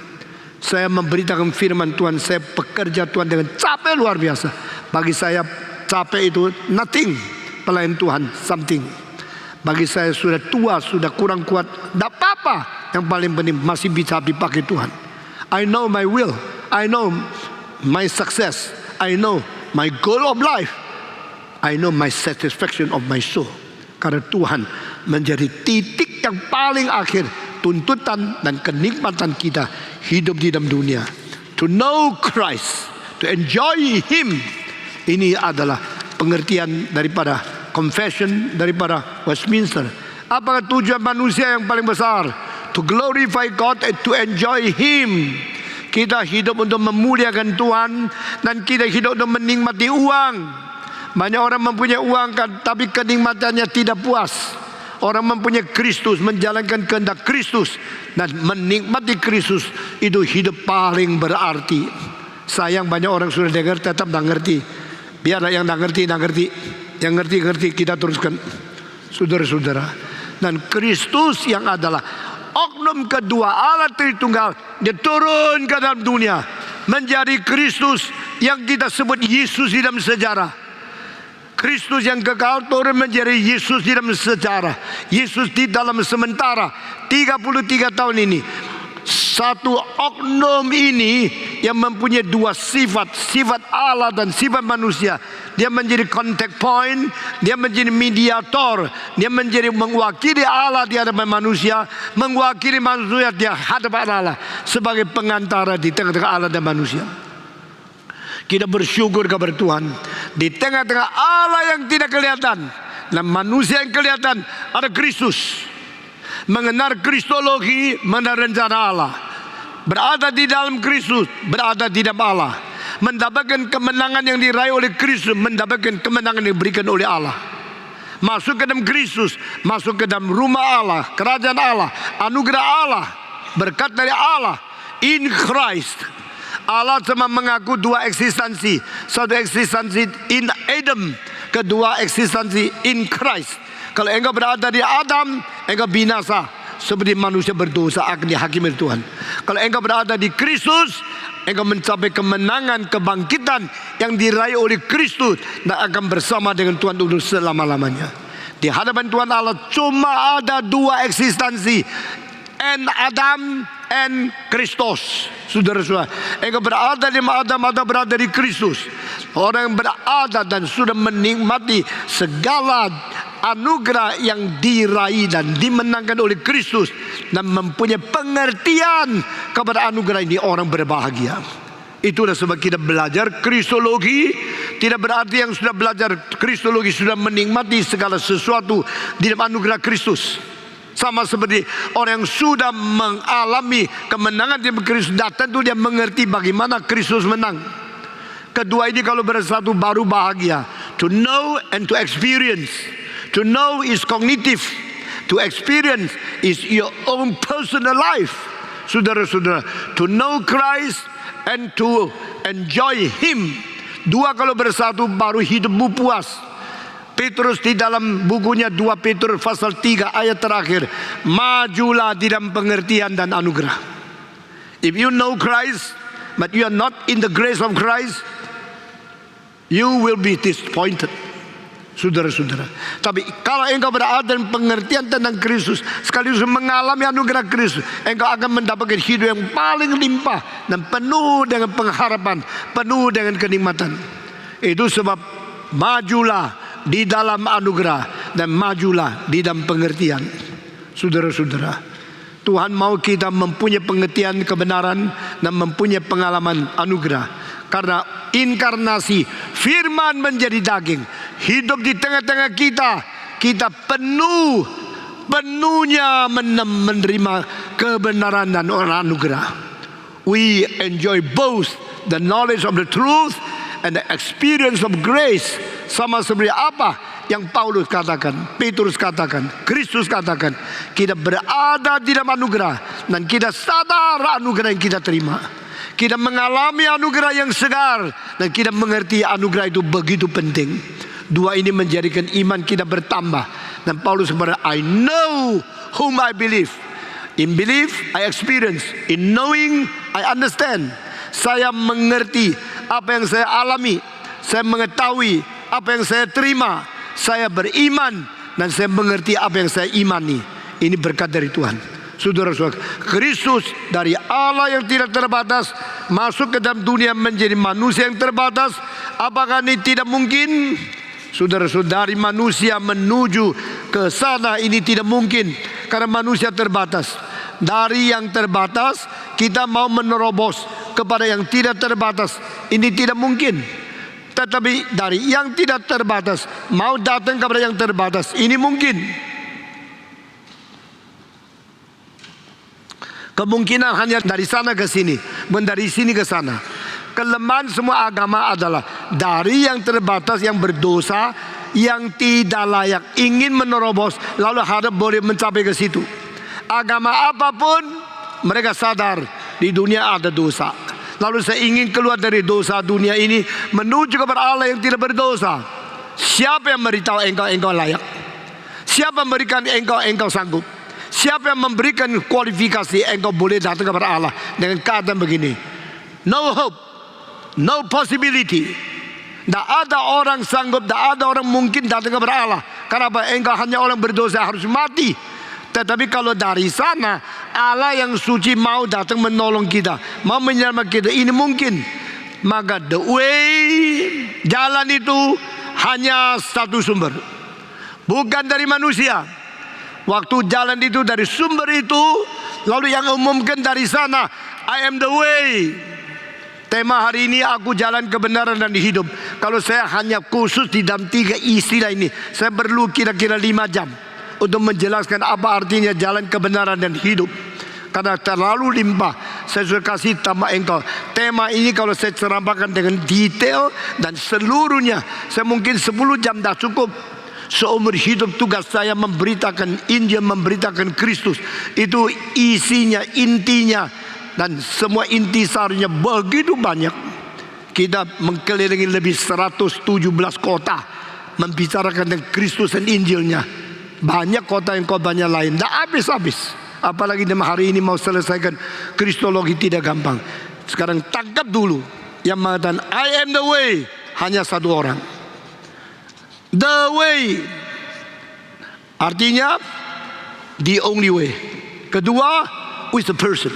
Saya memberitakan firman Tuhan, saya bekerja Tuhan dengan capek luar biasa. Bagi saya capek itu nothing, pelayan Tuhan something. Bagi saya sudah tua, sudah kurang kuat, tidak apa-apa. Yang paling penting masih bisa dipakai Tuhan. I know my will, I know my success, I know my goal of life, I know my satisfaction of my soul. Karena Tuhan menjadi titik yang paling akhir tuntutan dan kenikmatan kita hidup di dalam dunia. To know Christ, to enjoy Him. Ini adalah pengertian daripada confession daripada Westminster. Apakah tujuan manusia yang paling besar? To glorify God and to enjoy Him. Kita hidup untuk memuliakan Tuhan, dan kita hidup untuk menikmati uang. Banyak orang mempunyai uang kan, tapi kenikmatannya tidak puas. Orang mempunyai Kristus, menjalankan kehendak Kristus dan menikmati Kristus, itu hidup paling berarti. Sayang banyak orang sudah dengar tetap tidak ngerti. Biarlah yang tidak ngerti, tidak ngerti. Yang ngerti-ngerti kita teruskan, saudara-saudara. Dan Kristus yang adalah oknum kedua Allah Tritunggal, dia turun ke dalam dunia menjadi Kristus yang kita sebut Yesus di dalam sejarah. Kristus yang kekal turun menjadi Yesus di dalam sejarah. Yesus di dalam sementara 33 tahun ini, satu oknum ini yang mempunyai dua sifat, sifat Allah dan sifat manusia. Dia menjadi contact point, dia menjadi mediator, dia menjadi mewakili Allah di hadapan manusia, mewakili manusia di hadapan Allah sebagai pengantara di tengah-tengah Allah dan manusia. Kita bersyukur kepada Tuhan, di tengah-tengah Allah yang tidak kelihatan dan manusia yang kelihatan ada Kristus. Mengenal kristologi, mengenal rencana Allah, berada di dalam Kristus, berada di dalam Allah, mendapatkan kemenangan yang diraih oleh Kristus, mendapatkan kemenangan yang diberikan oleh Allah. Masuk ke dalam Kristus, masuk ke dalam rumah Allah, kerajaan Allah, anugerah Allah, berkat dari Allah. In Christ, Allah cuma mengaku dua eksistensi. Satu eksistensi in Adam, kedua eksistensi in Christ. Kalau engkau berada di Adam, engkau binasa seperti manusia berdosa akan dihakimi Tuhan. Kalau engkau berada di Kristus, engkau mencapai kemenangan, kebangkitan yang diraih oleh Kristus dan akan bersama dengan Tuhan untuk selama-lamanya. Di hadapan Tuhan Allah cuma ada dua eksistensi, and Adam and Kristus. Saudara-saudara, engkau berada di Adam atau berada di Kristus. Orang yang berada dan sudah menikmati segala anugerah yang diraih dan dimenangkan oleh Kristus dan mempunyai pengertian kepada anugerah ini, orang berbahagia. Itulah sebab kita belajar Kristologi. Tidak berarti yang sudah belajar Kristologi sudah menikmati segala sesuatu di dalam anugerah Kristus. Sama seperti orang yang sudah mengalami kemenangan di Kristus, tentu dia mengerti bagaimana Kristus menang. Kedua ini kalau bersatu baru bahagia. To know and to experience. To know is cognitive. To experience is your own personal life. Saudara-saudara, to know Christ and to enjoy Him. Dua kalau bersatu baru hidupmu puas. Petrus di dalam bukunya 2 Petrus pasal 3 ayat terakhir, majulah di dalam pengertian dan anugerah. If you know Christ but you are not in the grace of Christ, you will be disappointed. Saudara-saudara, tapi kalau engkau berada dalam pengertian tentang Kristus, sekaligus mengalami anugerah Kristus, engkau akan mendapatkan hidup yang paling limpah dan penuh dengan pengharapan, penuh dengan kenikmatan. Itu sebab majulah di dalam anugerah dan majulah di dalam pengertian. Saudara-saudara, Tuhan mau kita mempunyai pengertian kebenaran dan mempunyai pengalaman anugerah. Karena inkarnasi, firman menjadi daging, hidup di tengah-tengah kita. Kita penuhnya menerima kebenaran dan anugerah. We enjoy both the knowledge of the truth and the experience of grace. Sama seperti apa yang Paulus katakan, Petrus katakan, Kristus katakan. Kita berada di dalam anugerah dan kita sadar anugerah yang kita terima. Kita mengalami anugerah yang segar dan kita mengerti anugerah itu begitu penting. Dua ini menjadikan iman kita bertambah. Dan Paulus berkata, I know whom I believe. In belief I experience. In knowing I understand. Saya mengerti apa yang saya alami. Saya mengetahui apa yang saya terima. Saya beriman dan saya mengerti apa yang saya imani. Ini berkat dari Tuhan. Saudara-saudara, Kristus dari Allah yang tidak terbatas masuk ke dalam dunia menjadi manusia yang terbatas. Apakah ini tidak mungkin? Saudara-saudara, dari manusia menuju ke sana ini tidak mungkin karena manusia terbatas. Dari yang terbatas kita mau menerobos kepada yang tidak terbatas, ini tidak mungkin. Tetapi dari yang tidak terbatas mau datang kepada yang terbatas, ini mungkin. Kemungkinan hanya dari sana ke sini, bukan dari sini ke sana. Kelemahan semua agama adalah dari yang terbatas, yang berdosa, yang tidak layak, ingin menerobos, lalu harap boleh mencapai ke situ. Agama apapun, mereka sadar di dunia ada dosa. Lalu saya ingin keluar dari dosa dunia ini menuju kepada Allah yang tidak berdosa. Siapa yang memberitahu engkau layak? Siapa yang memberikan engkau sanggup? Siapa yang memberikan kualifikasi engkau boleh datang kepada Allah dengan keadaan begini? No hope, no possibility. Tidak ada orang sanggup, tidak ada orang mungkin datang kepada Allah. Kenapa? Engkau hanya orang berdosa, harus mati. Tetapi kalau dari sana Allah yang suci mau datang menolong kita, mau menyelamatkan kita, ini mungkin. Maka the way, jalan itu hanya satu sumber, bukan dari manusia. Waktu jalan itu dari sumber itu, lalu yang umumkan dari sana, I am the way. Tema hari ini, aku jalan kebenaran dan hidup. Kalau saya hanya khusus di dalam 3 istilah ini, saya perlu kira-kira 5 jam untuk menjelaskan apa artinya jalan kebenaran dan hidup. Karena terlalu limpah. Saya sudah kasih tambah engkau. Tema ini kalau saya ceramahkan dengan detail dan seluruhnya, saya mungkin 10 jam dah cukup. Seumur hidup tugas saya memberitakan Injil, memberitakan Kristus. Itu isinya, intinya, dan semua intisarinya begitu banyak. Kita mengelilingi lebih 117 kota membicarakan tentang Kristus dan Injilnya. Banyak kota yang banyak lain, tidak habis-habis. Apalagi dalam hari ini mau selesaikan Kristologi tidak gampang. Sekarang tangkap dulu yang mengatakan I am the way, hanya satu orang. The way artinya the only way. Kedua, with the person.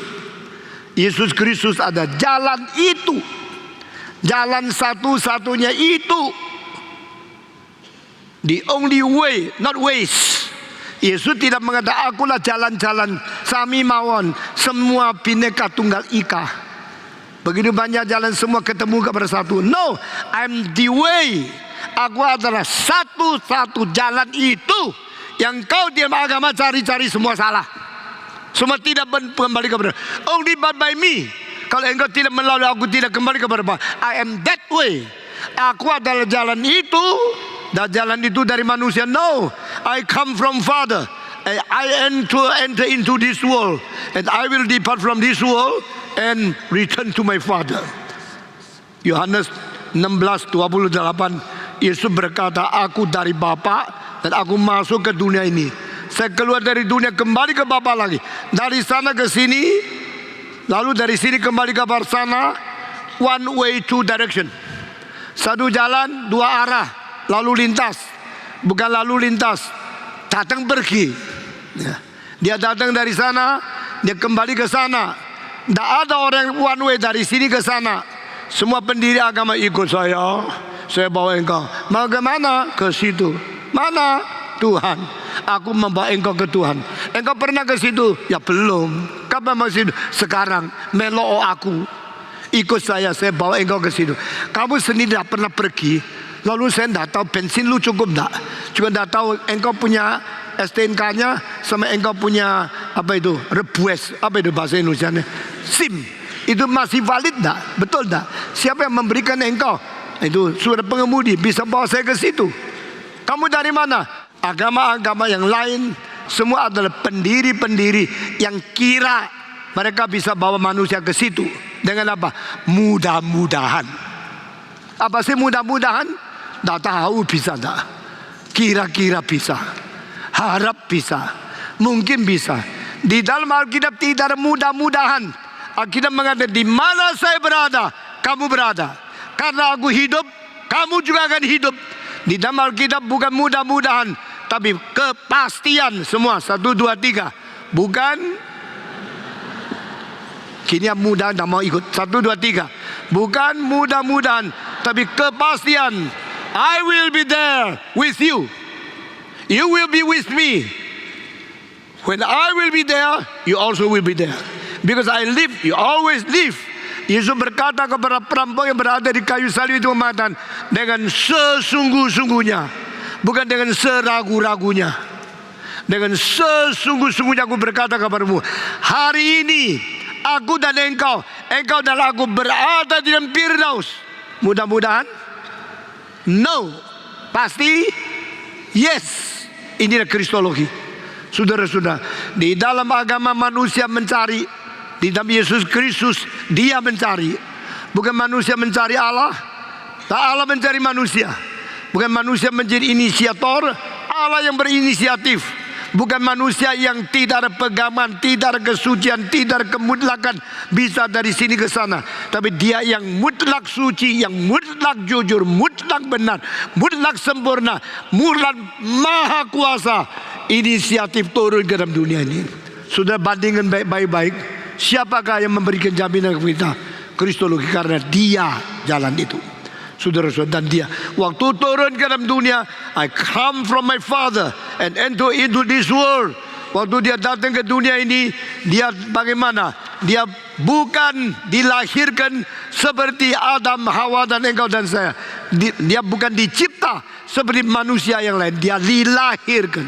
Yesus Kristus ada jalan itu, jalan satu-satunya itu. The only way, not ways. Yesus tidak mengatakan akulah jalan-jalan sami mawon semua bineka tunggal ika. Begitu banyak jalan semua ketemu kepada satu. No, I'm the way. Aku adalah satu-satu jalan itu. Yang kau di agama cari-cari semua salah. Semua tidak kembali kepada only but by me. Kalau engkau tidak melalui aku, tidak kembali kepada Bapa. I am that way. Aku adalah jalan itu. Dan jalan itu dari manusia. No, I come from Father. I enter into this world. And I will depart from this world and return to my Father. Yohanes 16:28, Yesus berkata, aku dari Bapa dan aku masuk ke dunia ini. Saya keluar dari dunia kembali ke Bapa lagi. Dari sana ke sini, lalu dari sini kembali ke sana. One way, two direction. Satu jalan, dua arah. Lalu lintas. Bukan lalu lintas, datang pergi. Dia datang dari sana, dia kembali ke sana. Tidak ada orang one way dari sini ke sana. Semua pendiri agama ikut saya bawa engkau. Mau ke mana? Ke situ. Mana? Tuhan. Aku membawa engkau ke Tuhan. Engkau pernah ke situ? Ya belum. Kapan mau situ? Sekarang. Melo aku. Ikut saya bawa engkau ke situ. Kamu sendiri tidak pernah pergi. Lalu saya tidak tahu bensin lu cukup tidak. Cuma tidak tahu engkau punya STNK-nya sama engkau punya apa itu? Rebues. Apa itu bahasa Indonesia-nya? SIM. Itu masih valid tidak? Betul tidak? Siapa yang memberikan engkau? Itu surat pengemudi bisa bawa saya ke situ. Kamu dari mana? Agama-agama yang lain semua adalah pendiri-pendiri yang kira mereka bisa bawa manusia ke situ. Dengan apa? Mudah-mudahan. Apa sih mudah-mudahan? Tidak tahu bisa tidak. Kira-kira bisa. Harap bisa. Mungkin bisa. Di dalam Alkitab tidak ada mudah-mudahan. Alkitab mengatakan di mana saya berada, kamu berada. Karena aku hidup, kamu juga akan hidup. Di dalam Alkitab bukan mudah-mudahan, tapi kepastian semua. 1, 2, 3. Bukan kini yang mudah tidak mau ikut. 1, 2, 3. Bukan mudah-mudahan, tapi kepastian. I will be there with you. You will be with me. When I will be there, you also will be there. Because I live, you always live. Yesus berkata kepada perampok yang berada di kayu salib itu mengatakan, dengan sesungguh-sungguhnya, bukan dengan seragu-ragunya. Dengan sesungguh-sungguhnya aku berkata kepadamu, hari ini aku dan engkau dan aku berada di dalam Firdaus. Mudah-mudahan? No. Pasti? Yes. Inilah kristologi. Saudara-saudara, di dalam agama manusia mencari, di dalam Yesus Kristus dia mencari. Bukan manusia mencari Allah, tak Allah mencari manusia. Bukan manusia menjadi inisiator, Allah yang berinisiatif. Bukan manusia yang tidak ada pegangan, tidak ada kesucian, tidak ada kemutlakan, bisa dari sini ke sana. Tapi dia yang mutlak suci, yang mutlak jujur, mutlak benar, mutlak sempurna, mutlak maha kuasa. Inisiatif turun ke dalam dunia ini. Sudah bandingkan baik-baik. Siapakah yang memberikan jaminan kepada kita? Kristologi, karena dia jalan itu. Saudara-saudara, dan dia waktu turun ke dalam dunia, I come from my Father and enter into this world. Waktu dia datang ke dunia ini, dia bagaimana? Dia bukan dilahirkan seperti Adam, Hawa dan engkau dan saya. Dia bukan dicipta seperti manusia yang lain. Dia dilahirkan.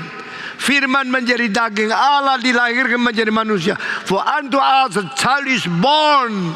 Firman menjadi daging, Allah dilahirkan menjadi manusia. For unto us a child is born.